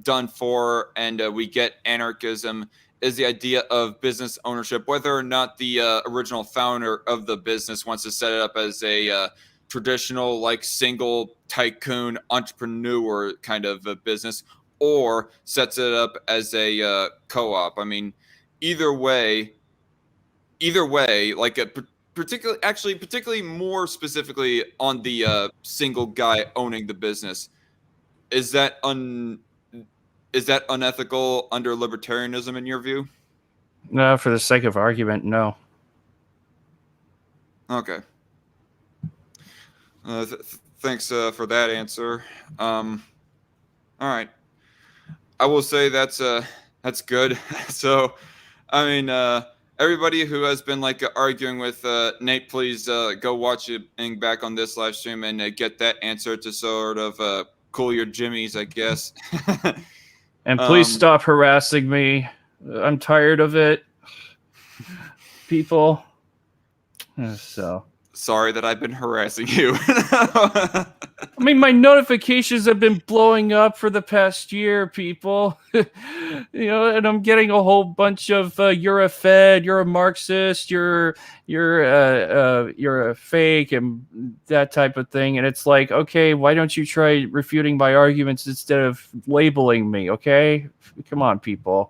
done for and we get anarchism, is the idea of business ownership, whether or not the original founder of the business wants to set it up as a traditional, like, single tycoon entrepreneur kind of a business, or sets it up as a co-op. I mean, either way, like particularly more specifically on the single guy owning the business, is that unethical under libertarianism in your view? No, for the sake of argument, no. Okay. Thanks for that answer. All right. I will say that's good. So, I mean, everybody who has been like arguing with Nate, please go watch it back on this live stream and get that answer to sort of cool your jimmies, I guess. And please stop harassing me. I'm tired of it. People. So. Sorry that I've been harassing you. I mean, my notifications have been blowing up for the past year, people. And I'm getting a whole bunch of "you're a Fed, you're a Marxist, you're a fake," and that type of thing. And it's like, okay, why don't you try refuting my arguments instead of labeling me? Okay, come on, people.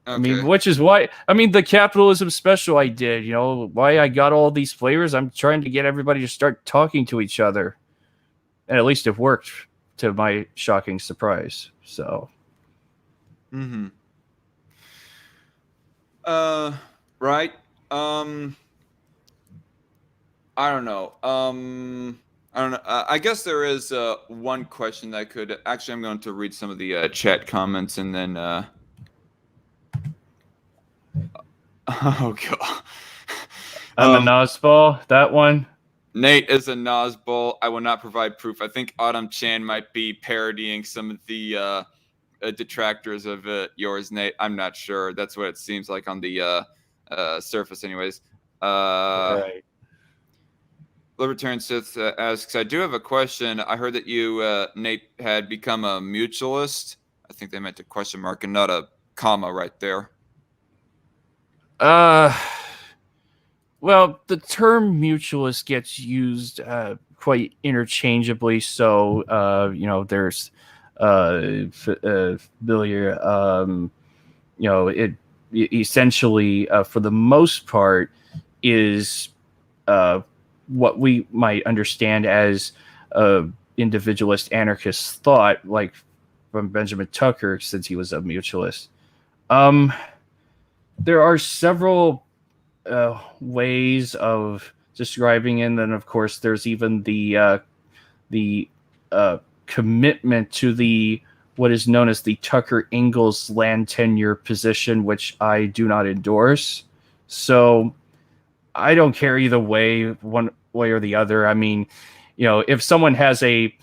Okay. I mean, which is why, the capitalism special I did, why I got all these flavors. I'm trying to get everybody to start talking to each other. And at least it worked, to my shocking surprise. So. Mm-hmm. Right. I don't know. I don't know. I guess there is one question that could... Actually, I'm going to read some of the chat comments and then... Oh, God. I'm a Nosball, that one. Nate is a Nosball. I will not provide proof. I think Autumn Chan might be parodying some of the detractors of yours, Nate. I'm not sure. That's what it seems like on the surface anyways. Right. Libertarian Sith asks, I do have a question. I heard that you, Nate, had become a mutualist. I think they meant a question mark and not a comma right there. Well, the term mutualist gets used quite interchangeably. So, there's Billier, it essentially, for the most part, is what we might understand as individualist anarchist thought, like from Benjamin Tucker, since he was a mutualist. There are several ways of describing it, and then of course there's even the commitment to the what is known as the Tucker-Ingalls land tenure position, which I do not endorse. So I don't care either way, one way or the other. I mean, if someone has a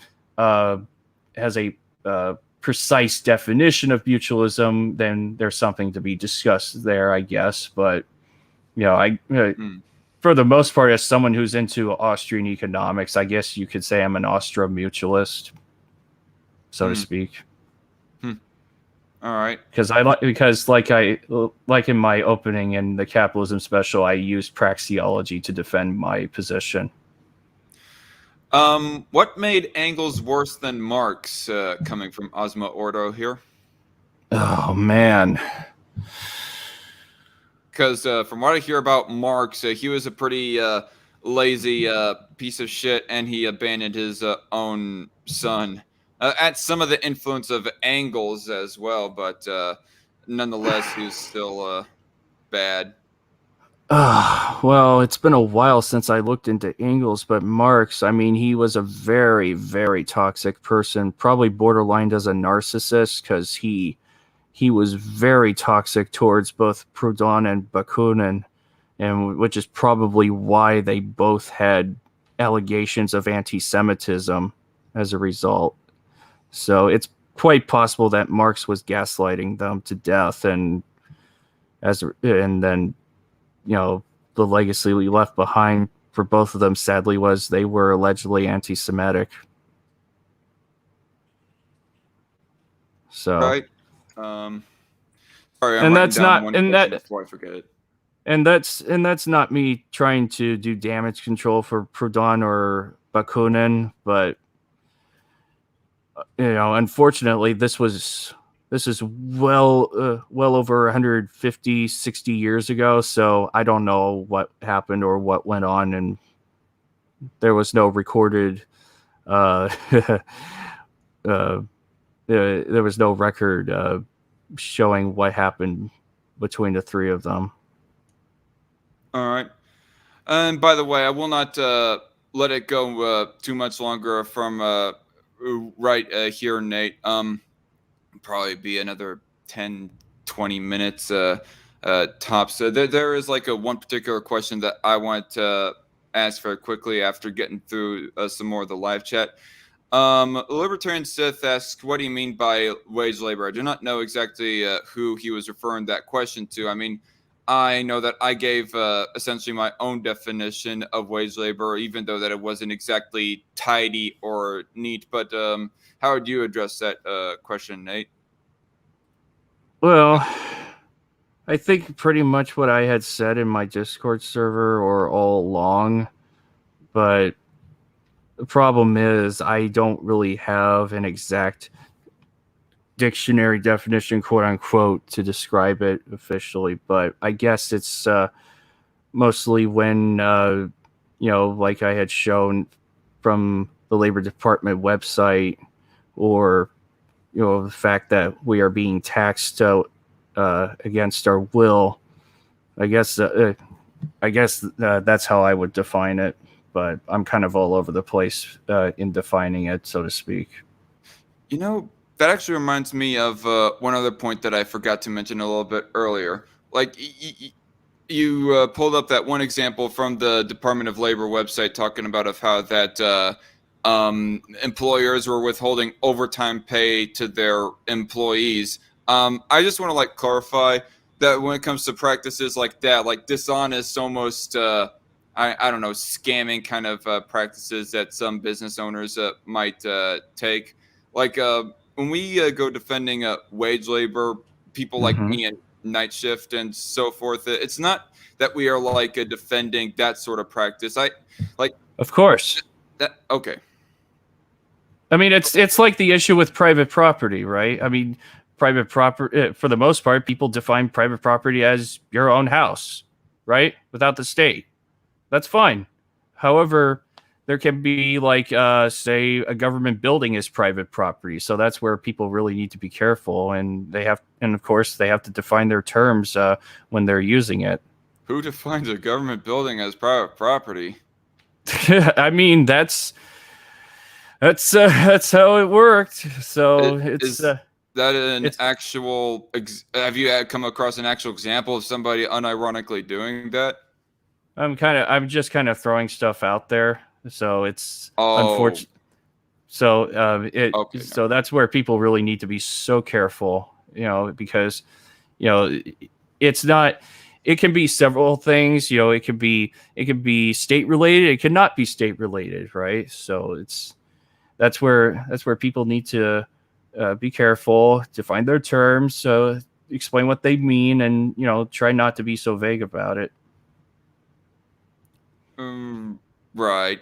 precise definition of mutualism, then there's something to be discussed there, I guess. But for the most part, as someone who's into Austrian economics, I guess you could say I'm an Austro-mutualist, so to speak. All right. Because like in my opening in the capitalism special, I used praxeology to defend my position. What made Engels worse than Marx? Coming from Ozma Ordo here. Oh man. Because from what I hear about Marx, he was a pretty lazy piece of shit, and he abandoned his own son. At some of the influence of Engels as well, but nonetheless, he was still bad. Well, it's been a while since I looked into Engels, but Marx, he was a very, very toxic person, probably borderline as a narcissist, because he was very toxic towards both Proudhon and Bakunin, and which is probably why they both had allegations of anti-Semitism as a result. So it's quite possible that Marx was gaslighting them to death, and then the legacy we left behind for both of them, sadly, was they were allegedly anti-Semitic. So. Right. Sorry, and that's not, and that before I forget it. And that's not me trying to do damage control for Proudhon or Bakunin, but unfortunately, this is well over 150, 60 years ago. So I don't know what happened or what went on, and there was no recorded. Uh, uh, there was no record showing what happened between the three of them. All right. And by the way, I will not let it go too much longer from right here, Nate. Probably be another 10, 20 minutes tops. So there is like a one particular question that I want to ask very quickly after getting through some more of the live chat. Libertarian Sith asks, what do you mean by wage labor? I do not know exactly who he was referring that question to. I mean, I know that I gave essentially my own definition of wage labor, even though that it wasn't exactly tidy or neat. But how would you address that question, Nate? Well, I think pretty much what I had said in my Discord server or all along, but the problem is I don't really have an exact dictionary definition, quote unquote, to describe it officially. But I guess it's mostly when, like I had shown from the Labor Department website, or the fact that we are being taxed against our will. I guess that's how I would define it, but I'm kind of all over the place in defining it, so to speak. That actually reminds me of one other point that I forgot to mention a little bit earlier. Like, you pulled up that one example from the Department of Labor website talking about of how that employers were withholding overtime pay to their employees. I just want to clarify that when it comes to practices like that, like dishonest, almost I don't know, scamming kind of practices that some business owners might take. When we go defending wage labor, people like Mm-hmm. me and night shift and so forth, it's not that we are defending that sort of practice. I like Of course. that. Okay. I mean, it's like the issue with private property, right? I mean, private property, for the most part, people define private property as your own house, right? Without the state. That's fine. However, there can be say a government building is private property. So that's where people really need to be careful, and of course they have to define their terms when they're using it. Who defines a government building as private property? I mean, that's how it worked. So Is that an actual? Have you come across an actual example of somebody unironically doing that? I'm just kind of throwing stuff out there. So it's unfortunate. So Okay, so that's where people really need to be so careful, because it's not. It can be several things. It can be state related. It cannot be state related, right? So that's where people need to be careful, define their terms, explain what they mean, and try not to be so vague about it. Right.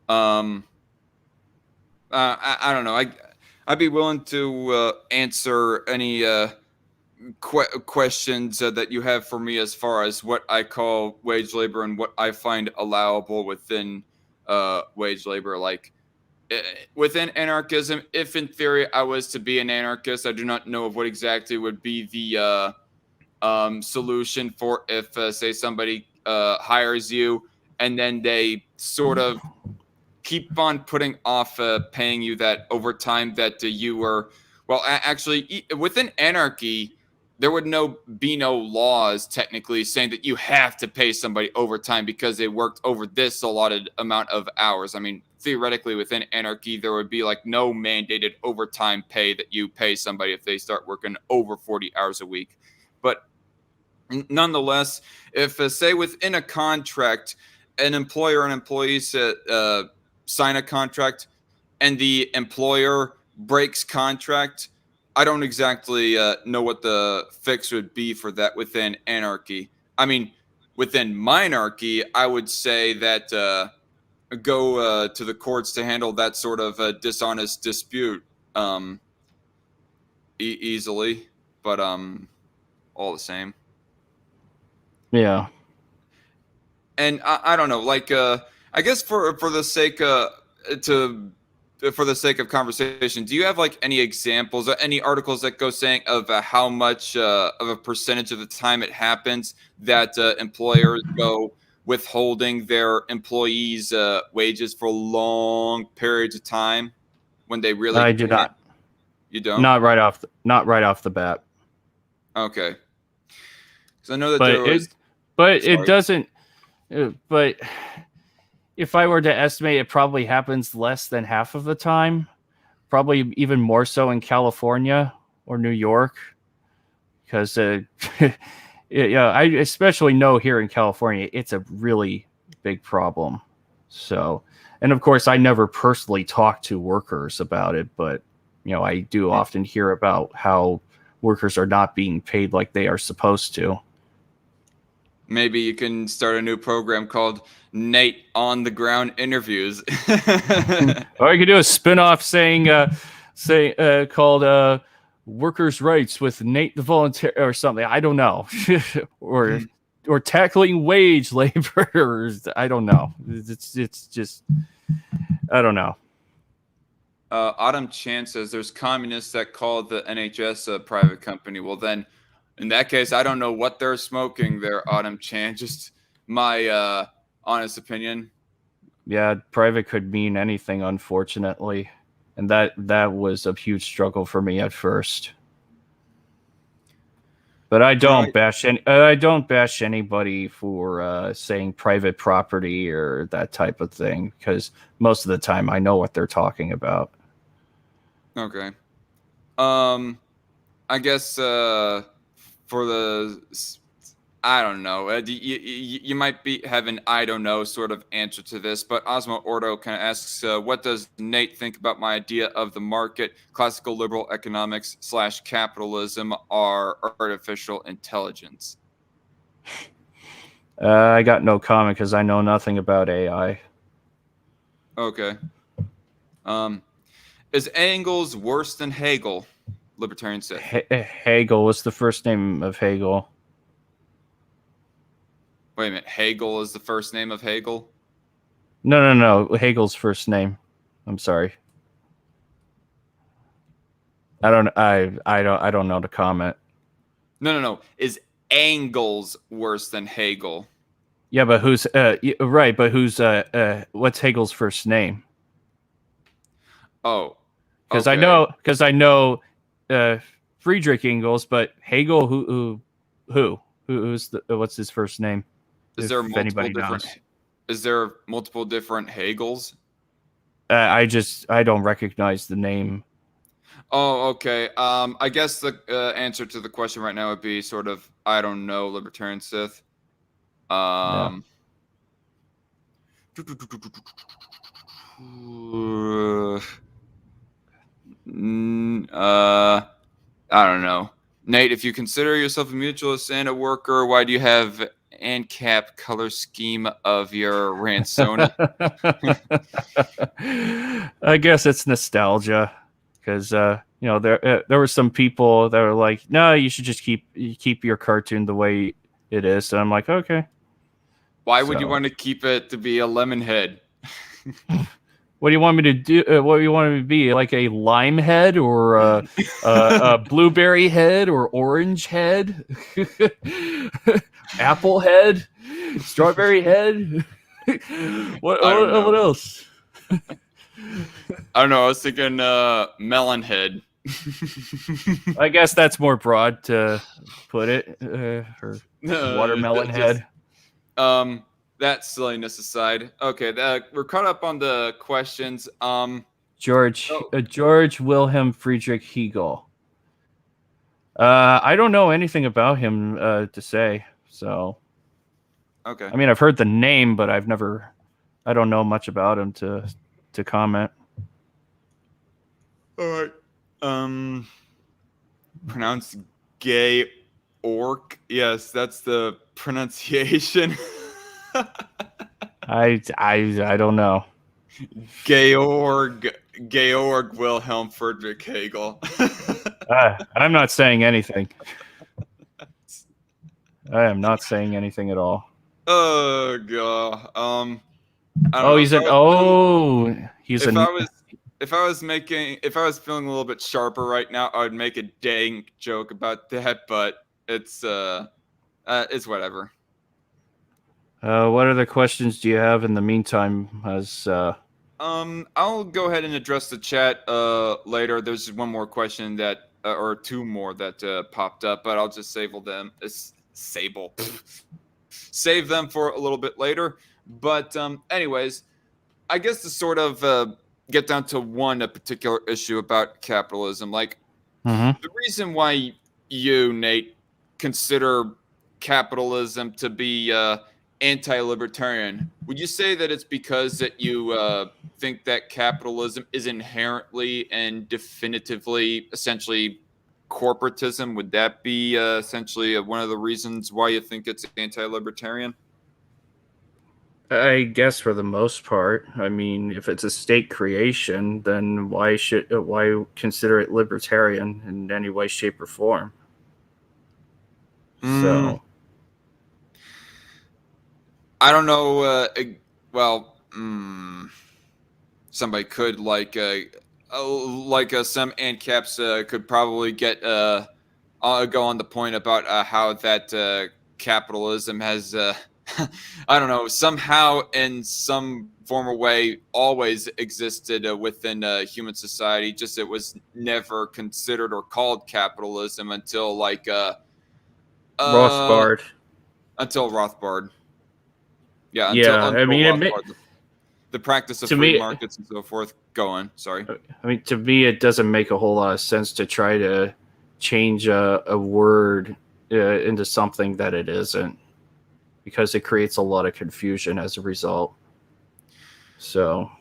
I don't know. I'd be willing to answer any questions that you have for me as far as what I call wage labor and what I find allowable within wage labor. Within anarchism, if in theory I was to be an anarchist, I do not know of what exactly would be the solution for if, say, somebody hires you and then they sort of keep on putting off paying you that overtime that you were. Well, actually, within anarchy, there would be no laws technically saying that you have to pay somebody overtime because they worked over this allotted amount of hours. I mean, theoretically, within anarchy, there would be no mandated overtime pay that you pay somebody if they start working over 40 hours a week. But nonetheless, if say within a contract, an employer and employees sign a contract and the employer breaks contract, I don't exactly know what the fix would be for that within anarchy. I mean, within minarchy, I would say that go to the courts to handle that sort of dishonest dispute. um, easily, but all the same. Yeah. And I don't know, like I guess for the sake to for the sake of conversation, do you have like any examples or any articles that go saying of how much of a percentage of the time it happens that employers go withholding their employees' wages for long periods of time when they really I do can't? not. You don't? Not right off the bat. Okay. Because I know that But there was. it Sorry. doesn't. But if I were to estimate, it probably happens less than half of the time. Probably even more so in California or New York, because yeah, I especially know here in California, it's a really big problem. So, and of course, I never personally talk to workers about it, but I do often hear about how workers are not being paid like they are supposed to. Maybe you can start a new program called Nate on the Ground Interviews. Or you could do a spin-off called Workers' Rights with Nate the Volunteer or something. I don't know. or tackling wage laborers. I don't know. It's just I don't know. Autumn Chan says there's communists that call the NHS a private company. Well, then, in that case, I don't know what they're smoking there, Autumn Chan. Just my honest opinion. Yeah, private could mean anything, unfortunately, and that was a huge struggle for me at first. But I All don't right. bash anybody for saying private property or that type of thing, because most of the time I know what they're talking about. Okay. I guess for the I don't know. You might have an I don't know sort of answer to this, but Osmo Ordo kind of asks, what does Nate think about my idea of the market, classical liberal economics / capitalism, are artificial intelligence? I got no comment because I know nothing about AI. Okay. Um, is Engels worse than Hegel? Libertarian Sith. Hegel was the first name of Hegel. Wait a minute. Hegel is the first name of Hegel? No. Hegel's first name. I'm sorry. I don't know the comment. No. Is Engels worse than Hegel? Yeah, but who's right? But what's Hegel's first name? Oh, Because okay. I know Friedrich Engels, but Hegel, who's what's his first name? Is there If multiple anybody different knows, Hegels? I don't recognize the name. Oh, okay. I guess the answer to the question right now would be sort of I don't know, libertarian Sith. Yeah. Um, I don't know. Nate, if you consider yourself a mutualist and a worker, why do you have ANCAP color scheme of your Ransona? I guess it's nostalgia because there were some people that were like, no, you should just keep your cartoon the way it is. And I'm like, okay. Why would you So want to keep it to be a lemon head? what do you want me to do? What do you want me to be, like a lime head or a blueberry head or orange head, apple head, strawberry head? I don't What know. else? I don't know. I was thinking melon head. I guess that's more broad to put it. Or watermelon Just head. that silliness aside. Okay, we're caught up on the questions. Oh, George Wilhelm Friedrich Hegel. I don't know anything about him to say. So, okay. I mean, I've heard the name, but I don't know much about him to comment. All right. Pronounced gay orc. Yes, that's the pronunciation. I don't know. Georg Georg Wilhelm Friedrich Hegel. I'm not saying anything. I am not saying anything at all. Oh god. I don't Oh, know. he's an. Oh, he's If an. I was if I was feeling a little bit sharper right now, I would make a dang joke about that, but it's whatever. What other questions do you have in the meantime? As I'll go ahead and address the chat later. There's one more question that or two more that popped up, but I'll just save them. Save them for a little bit later. But anyways, I guess to sort of get down to a particular issue about capitalism, like the reason why you, Nate, consider capitalism to be anti-libertarian, would you say that it's because that you think that capitalism is inherently and definitively, essentially, corporatism? Would that be essentially one of the reasons why you think it's anti-libertarian? I guess for the most part, I mean, if it's a state creation, then why consider it libertarian in any way, shape, or form? So I don't know. Well, somebody could some ANCAPs could probably get go on the point about how that capitalism has I don't know, somehow in some form or way always existed within human society, just it was never considered or called capitalism until uh Rothbard. until Rothbard. Yeah, Yeah, I until mean, Rothbard, the practice of to free me, markets and so forth. Go on, sorry. I mean, to me, it doesn't make a whole lot of sense to try to change a word into something that it isn't, because it creates a lot of confusion as a result. So,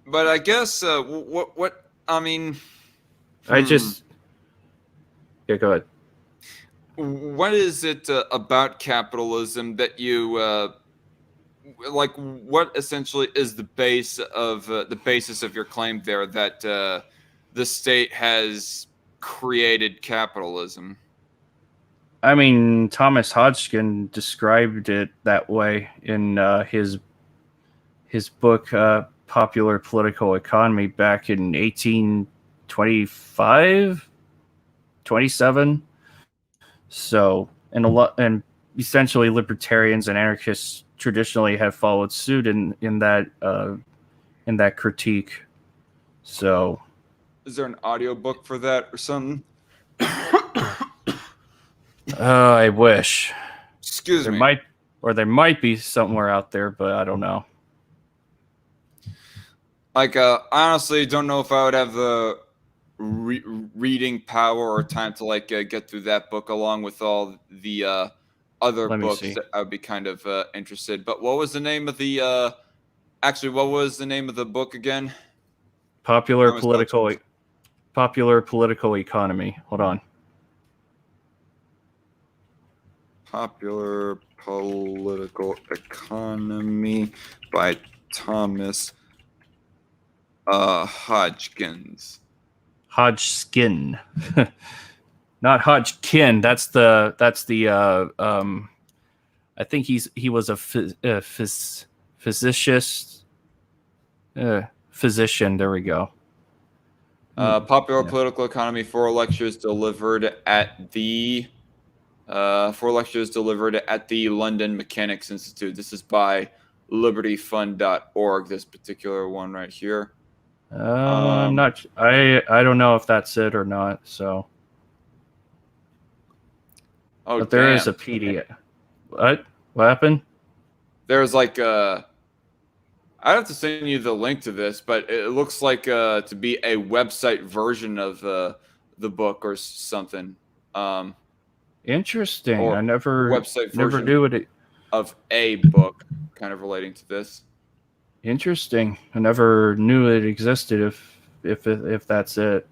But I guess what I mean, I just yeah, go ahead. what is it about capitalism that you like? What essentially is the basis of your claim there that the state has created capitalism? I mean, Thomas Hodgkin described it that way in his book Popular Political Economy back in 1825, 27. So, and essentially libertarians and anarchists traditionally have followed suit in that critique. So, Is there an audiobook for that or something? I wish Excuse there me. might be somewhere out there, but I don't know. Like, I honestly don't know if I would have the reading power or time to get through that book along with all the other Let me books see. that I would be kind of interested. But what was the name of the actually? What was the name of the book again? Popular Thomas political Hutchins. popular political economy. Hold on. Popular Political Economy by Thomas Hodgkins. Hodgkin. Not Hodgkin. That's the I think he was a physicist physician. There we go. Popular Yeah. Political Economy, four lectures delivered at the London Mechanics Institute. This is by libertyfund.org, this particular one right here. I'm not. I don't know if that's it or not. So, but there is a PDF. What happened? There's like I have to send you the link to this, but it looks like to be a website version of the book or something. Interesting. Or I never website version knew it. of a book kind of relating to this. Interesting. I never knew it existed. If that's it.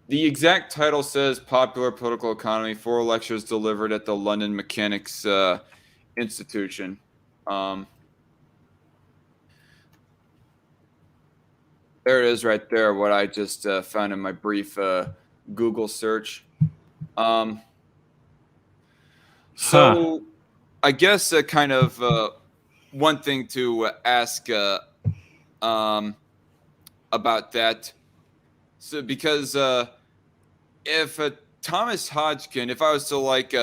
The exact title says Popular Political Economy, four lectures delivered at the London Mechanics Institution. There it is right there, what I just found in my brief Google search. Um, Huh. so I guess kind of one thing to ask um, about that. So because if Thomas Hodgkin, if I was to like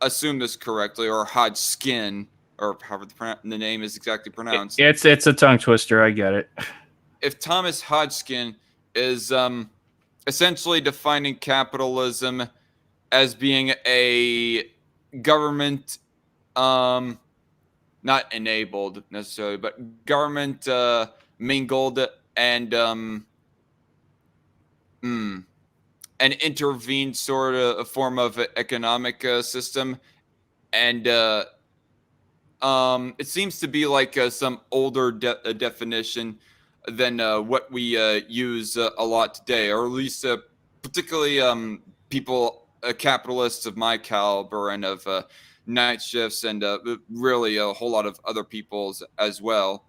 assume this correctly, or Hodgkin, or however the name is exactly pronounced, It's a tongue twister. I get it. if Thomas Hodgkin is essentially defining capitalism as being a government, not enabled necessarily, but government mingled and an intervened sort of a form of economic system, and it seems to be like some older definition than what we use a lot today, or at least particularly people, capitalists of my caliber and of night shifts, and really a whole lot of other people's as well.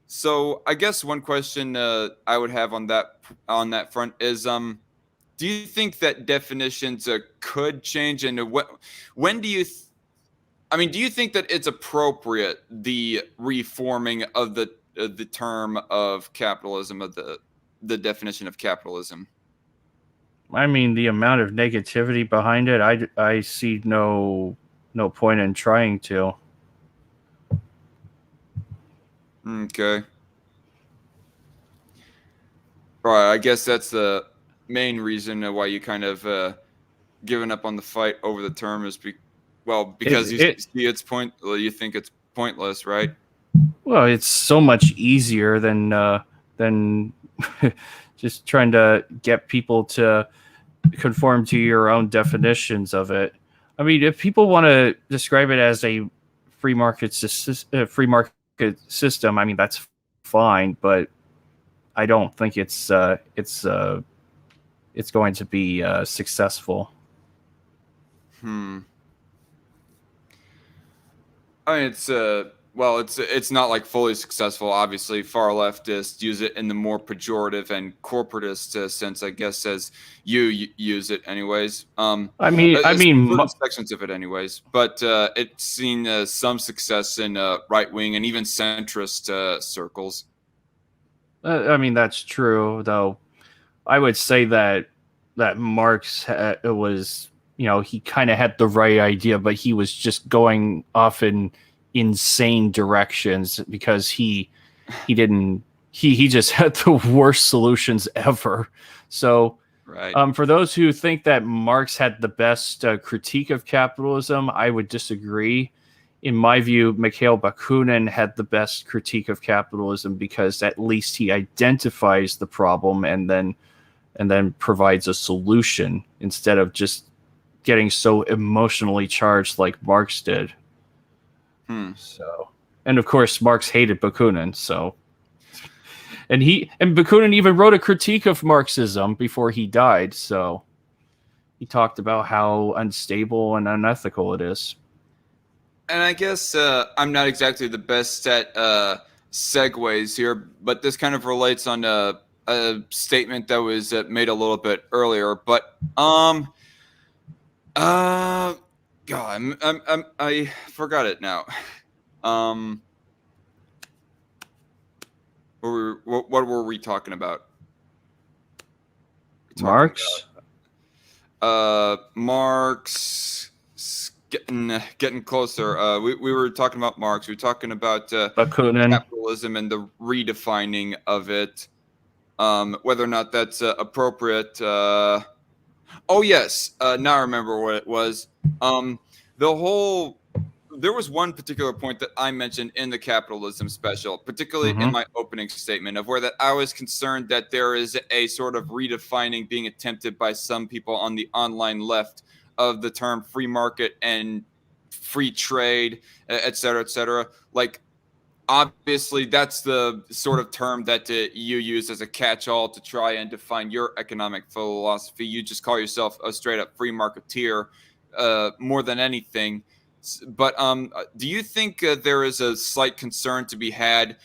So I guess one question I would have on that front is, do you think that definitions could change, and when do you? I mean, do you think that it's appropriate, the reforming of the term of capitalism, of the definition of capitalism? I mean, the amount of negativity behind it, I see no point in trying to. Okay. Right. I guess that's the main reason why you kind of given up on the fight over the term is because you It see its point. Well, you think it's pointless, right? Well, it's so much easier than just trying to get people to conform to your own definitions of it. I mean, if people want to describe it as a free market system, I mean that's fine, but I don't think it's going to be successful. Hmm. I mean, it's not like fully successful. Obviously, far leftists use it in the more pejorative and corporatist sense, I guess, as you use it, anyways. Certain sections of it, anyways. But it's seen some success in right wing and even centrist circles. I mean that's true, though. I would say that Marx was, he kind of had the right idea, but he was just going off in insane directions because he just had the worst solutions ever. So, Right. for those who think that Marx had the best critique of capitalism, I would disagree. In my view, Mikhail Bakunin had the best critique of capitalism because at least he identifies the problem and then provides a solution instead of just getting so emotionally charged like Marx did. So, and of course, Marx hated Bakunin. So, and Bakunin even wrote a critique of Marxism before he died. So, he talked about how unstable and unethical it is. And I guess I'm not exactly the best at segues here, but this kind of relates on a statement that was made a little bit earlier. But God, I forgot it now. What were we talking about? Marx. Marx. Getting closer. We were talking about Marx. We were talking about Bakunin. capitalism and the redefining of it. Whether or not that's appropriate. Oh yes, now I remember what it was. There was one particular point that I mentioned in the capitalism special, particularly in my opening statement, of where that I was concerned that there is a sort of redefining being attempted by some people on the online left of the term free market and free trade, et cetera, et cetera. Like, obviously, that's the sort of term that you use as a catch-all to try and define your economic philosophy. You just call yourself a straight-up free marketeer more than anything. But do you think there is a slight concern to be had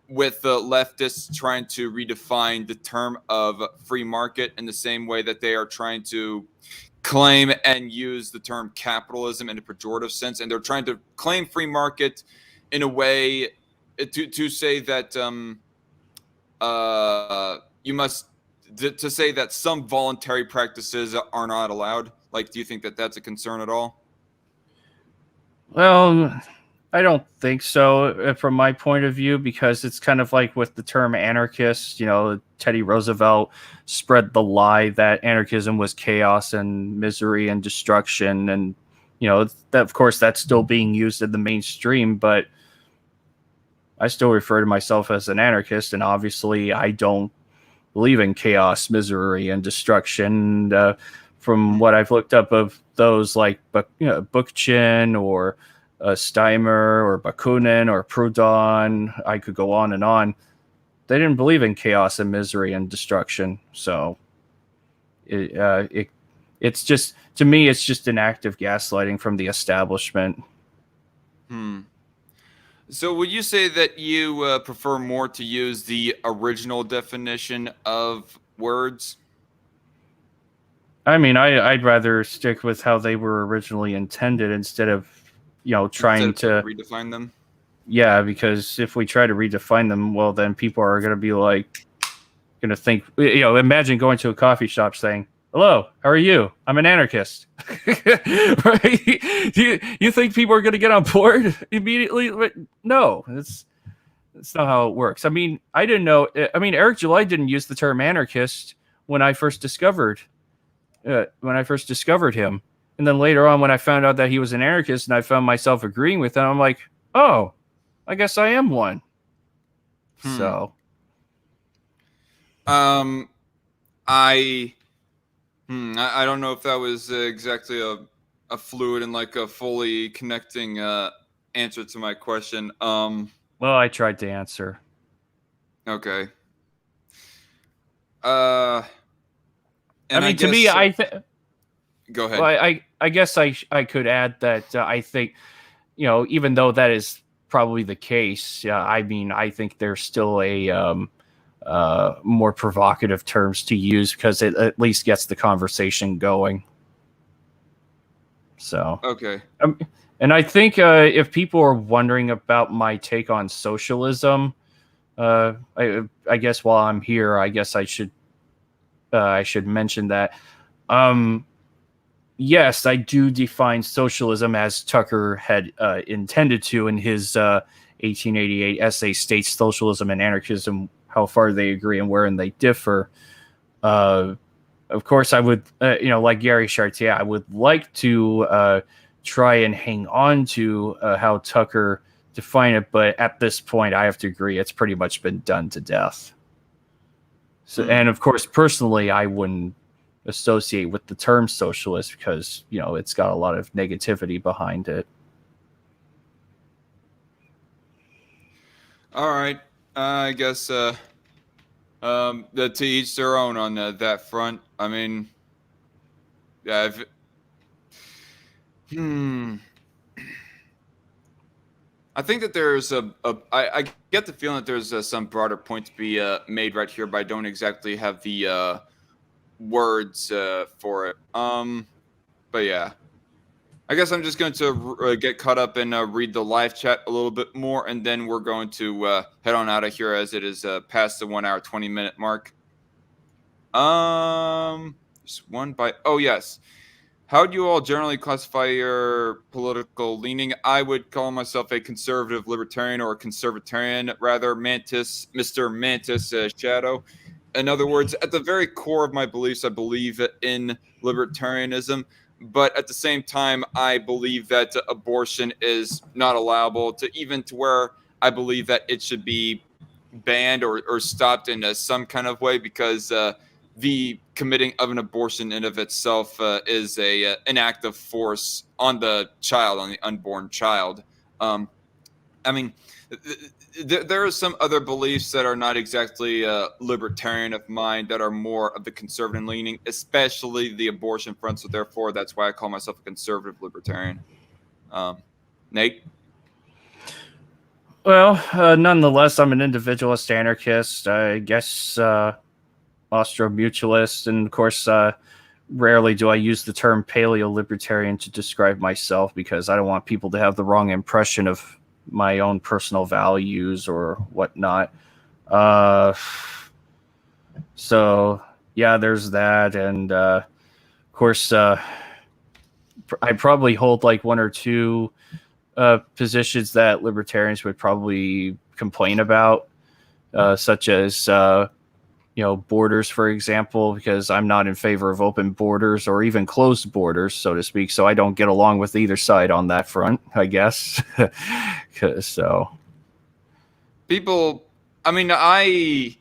with the leftists trying to redefine the term of free market in the same way that they are trying to claim and use the term capitalism in a pejorative sense, and they're trying to claim free market in a way to say that you must to say that some voluntary practices are not allowed. Like, do you think that that's a concern at all? Well, I don't think so from my point of view, because it's kind of like with the term anarchist. Teddy Roosevelt spread the lie that anarchism was chaos and misery and destruction. And, that, of course, that's still being used in the mainstream, but I still refer to myself as an anarchist. And obviously, I don't believe in chaos, misery, and destruction. From what I've looked up of those like Bookchin or Steimer or Bakunin or Proudhon, I could go on and on. They didn't believe in chaos and misery and destruction. So it's just, to me, it's just an act of gaslighting from the establishment. So would you say that you prefer more to use the original definition of words? I mean, I'd rather stick with how they were originally intended instead of, trying to redefine them. Yeah, because if we try to redefine them, well, then people are going to be going to think, imagine going to a coffee shop saying, "Hello, how are you? I'm an anarchist." Right? You think people are going to get on board immediately? No, that's not how it works. I mean, I didn't know. I mean, Eric July didn't use the term anarchist when I first discovered him. And then later on, when I found out that he was an anarchist and I found myself agreeing with him, I'm like, oh, I guess I am one. So. I don't know if that was exactly a fluid and like a fully connecting answer to my question. Well, I tried to answer. Okay. I mean, to me, go ahead. Well, I guess I could add that I think, even though that is probably the case, I mean, I think there's still a more provocative terms to use because it at least gets the conversation going. So okay. And I think if people are wondering about my take on socialism, I guess while I'm here, I guess I should mention that. Yes, I do define socialism as Tucker had intended to in his 1888 essay, States, Socialism, and Anarchism, How Far They Agree and Wherein They Differ. Of course, I would, like Gary Chartier, I would like to try and hang on to how Tucker defined it, but at this point, I have to agree, it's pretty much been done to death. So, and of course, personally, I wouldn't associate with the term socialist because it's got a lot of negativity behind it. All right, I guess to each their own on that front. I mean, yeah. I think that there's I get the feeling that there's some broader point to be made right here, but I don't exactly have the words for it. But yeah, I guess I'm just going to get caught up and read the live chat a little bit more, and then we're going to head on out of here as it is past the 1 hour 20-minute mark. Just one by. Oh yes. How do you all generally classify your political leaning? I would call myself a conservative libertarian or a conservatarian, rather. Mr. Mantis Shadow. In other words, at the very core of my beliefs, I believe in libertarianism. But at the same time, I believe that abortion is not allowable, to where I believe that it should be banned or stopped in some kind of way, because the committing of an abortion in of itself is an act of force on the child, on the unborn child. I mean, there are some other beliefs that are not exactly libertarian of mine, that are more of the conservative leaning, especially the abortion front. So therefore, that's why I call myself a conservative libertarian. Nate? Well, nonetheless, I'm an individualist anarchist. I guess Austro-mutualist, and of course, rarely do I use the term paleo-libertarian to describe myself because I don't want people to have the wrong impression of my own personal values or whatnot. So yeah, there's that, and of course, I probably hold like one or two positions that libertarians would probably complain about, such as borders, for example, because I'm not in favor of open borders or even closed borders, so to speak. So I don't get along with either side on that front, I guess. So People, I mean, I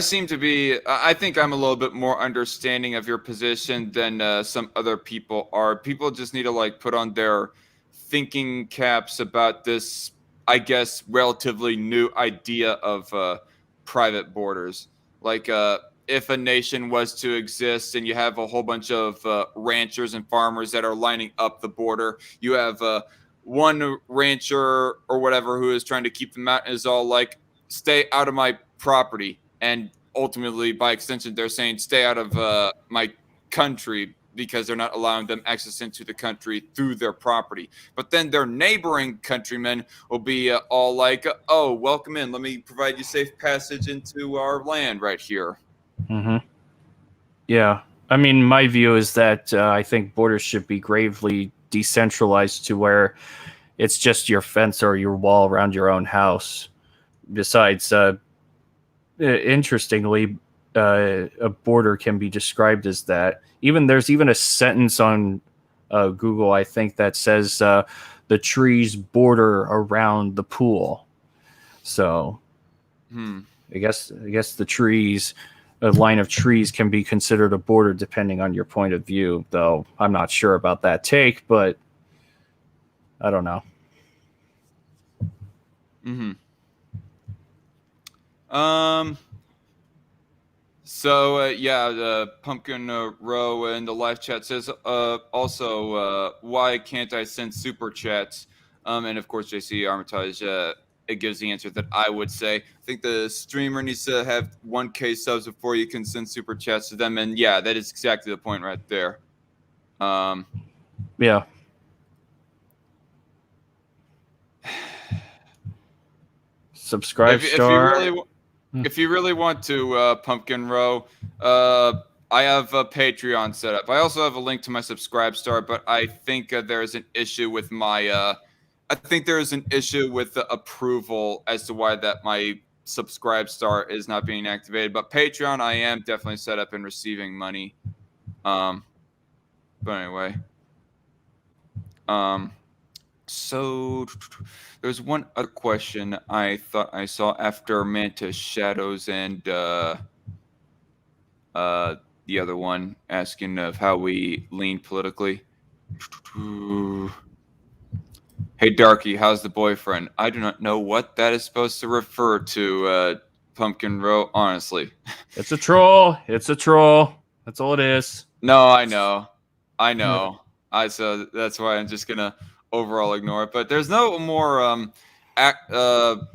seem to be. I think I'm a little bit more understanding of your position than some other people are. People just need to like put on their thinking caps about this, I guess, relatively new idea of private borders. Like, if a nation was to exist and you have a whole bunch of ranchers and farmers that are lining up the border, you have one rancher or whatever who is trying to keep them out is all like, stay out of my property. And ultimately, by extension, they're saying stay out of my country because they're not allowing them access into the country through their property. But then their neighboring countrymen will be all like, oh, welcome in. Let me provide you safe passage into our land right here. mm-hmm. Yeah. I mean, my view is that I think borders should be gravely decentralized to where it's just your fence or your wall around your own house. Besides, interestingly, a border can be described as that. There's even a sentence on Google, I think, that says the trees border around the pool. So, I guess the trees, a line of trees, can be considered a border depending on your point of view. Though I'm not sure about that take, but I don't know. So yeah, the Pumpkin Row in the live chat says also why can't I send super chats? And of course, JC Armitage it gives the answer that I would say. I think the streamer needs to have 1K subs before you can send super chats to them, and yeah, that is exactly the point right there. Yeah. Subscribe if you really want to, Pumpkin Row, I have a Patreon set up. I also have a link to my Subscribe Star, but I think there is an issue with my. I think there is an issue with the approval as to why that my Subscribe Star is not being activated. But Patreon, I am definitely set up and receiving money. But anyway, So there's one other question I thought I saw after Mantis Shadows and the other one asking of how we lean politically. Hey Darky, how's the boyfriend? I do not know what that is supposed to refer to, Pumpkin Row, honestly. It's a troll. It's a troll. That's all it is. No, I know. So that's why I'm just gonna overall ignore it. But there's no more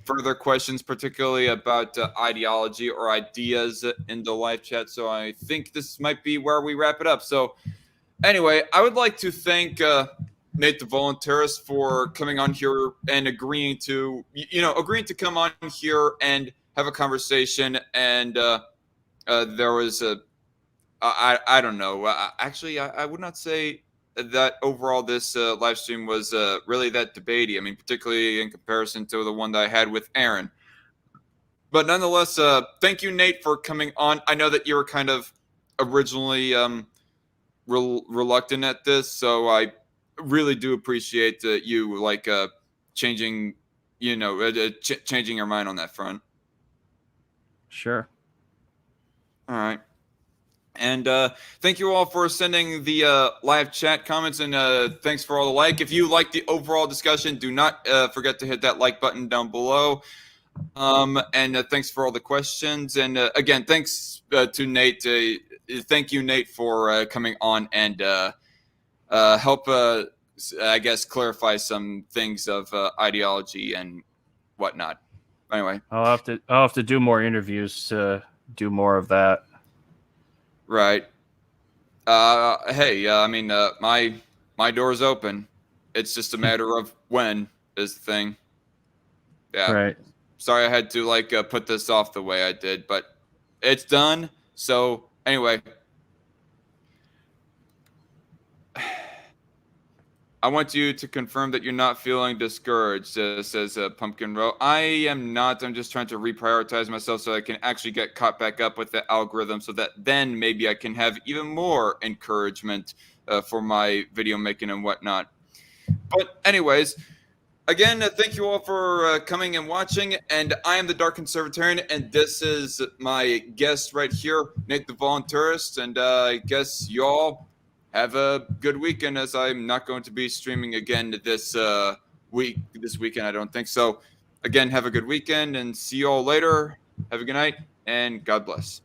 further questions, particularly about ideology or ideas in the live chat. So I think this might be where we wrap it up. So anyway, I would like to thank Nate the Voluntarist for coming on here and agreeing to come on here and have a conversation. And there was a I don't know. Actually, I would not say that overall this live stream was really that debatey. I mean, particularly in comparison to the one that I had with Aaron. But nonetheless, thank you, Nate, for coming on. I know that you were kind of originally reluctant at this, so I really do appreciate you changing, changing your mind on that front. Sure. All right. And thank you all for sending the live chat comments, and thanks for all the like. If you like the overall discussion, do not forget to hit that like button down below. And thanks for all the questions. And again, thanks to Nate. Thank you, Nate, for coming on and help, I guess, clarify some things of ideology and whatnot. Anyway, I'll have to do more interviews to do more of that. right. Hey, I mean, my door's open. It's just a matter of when is the thing. Yeah. Right. Sorry I had to put this off the way I did, but it's done. So anyway, I want you to confirm that you're not feeling discouraged, says Pumpkin Row. I am not. I'm just trying to reprioritize myself so I can actually get caught back up with the algorithm so that then maybe I can have even more encouragement for my video making and whatnot. But anyways, again, thank you all for coming and watching. And I am the Dark Conservatarian, and this is my guest right here, Nate the Voluntarist. And I guess y'all have a good weekend, as I'm not going to be streaming again this weekend, I don't think. So again, have a good weekend and see you all later. Have a good night and God bless.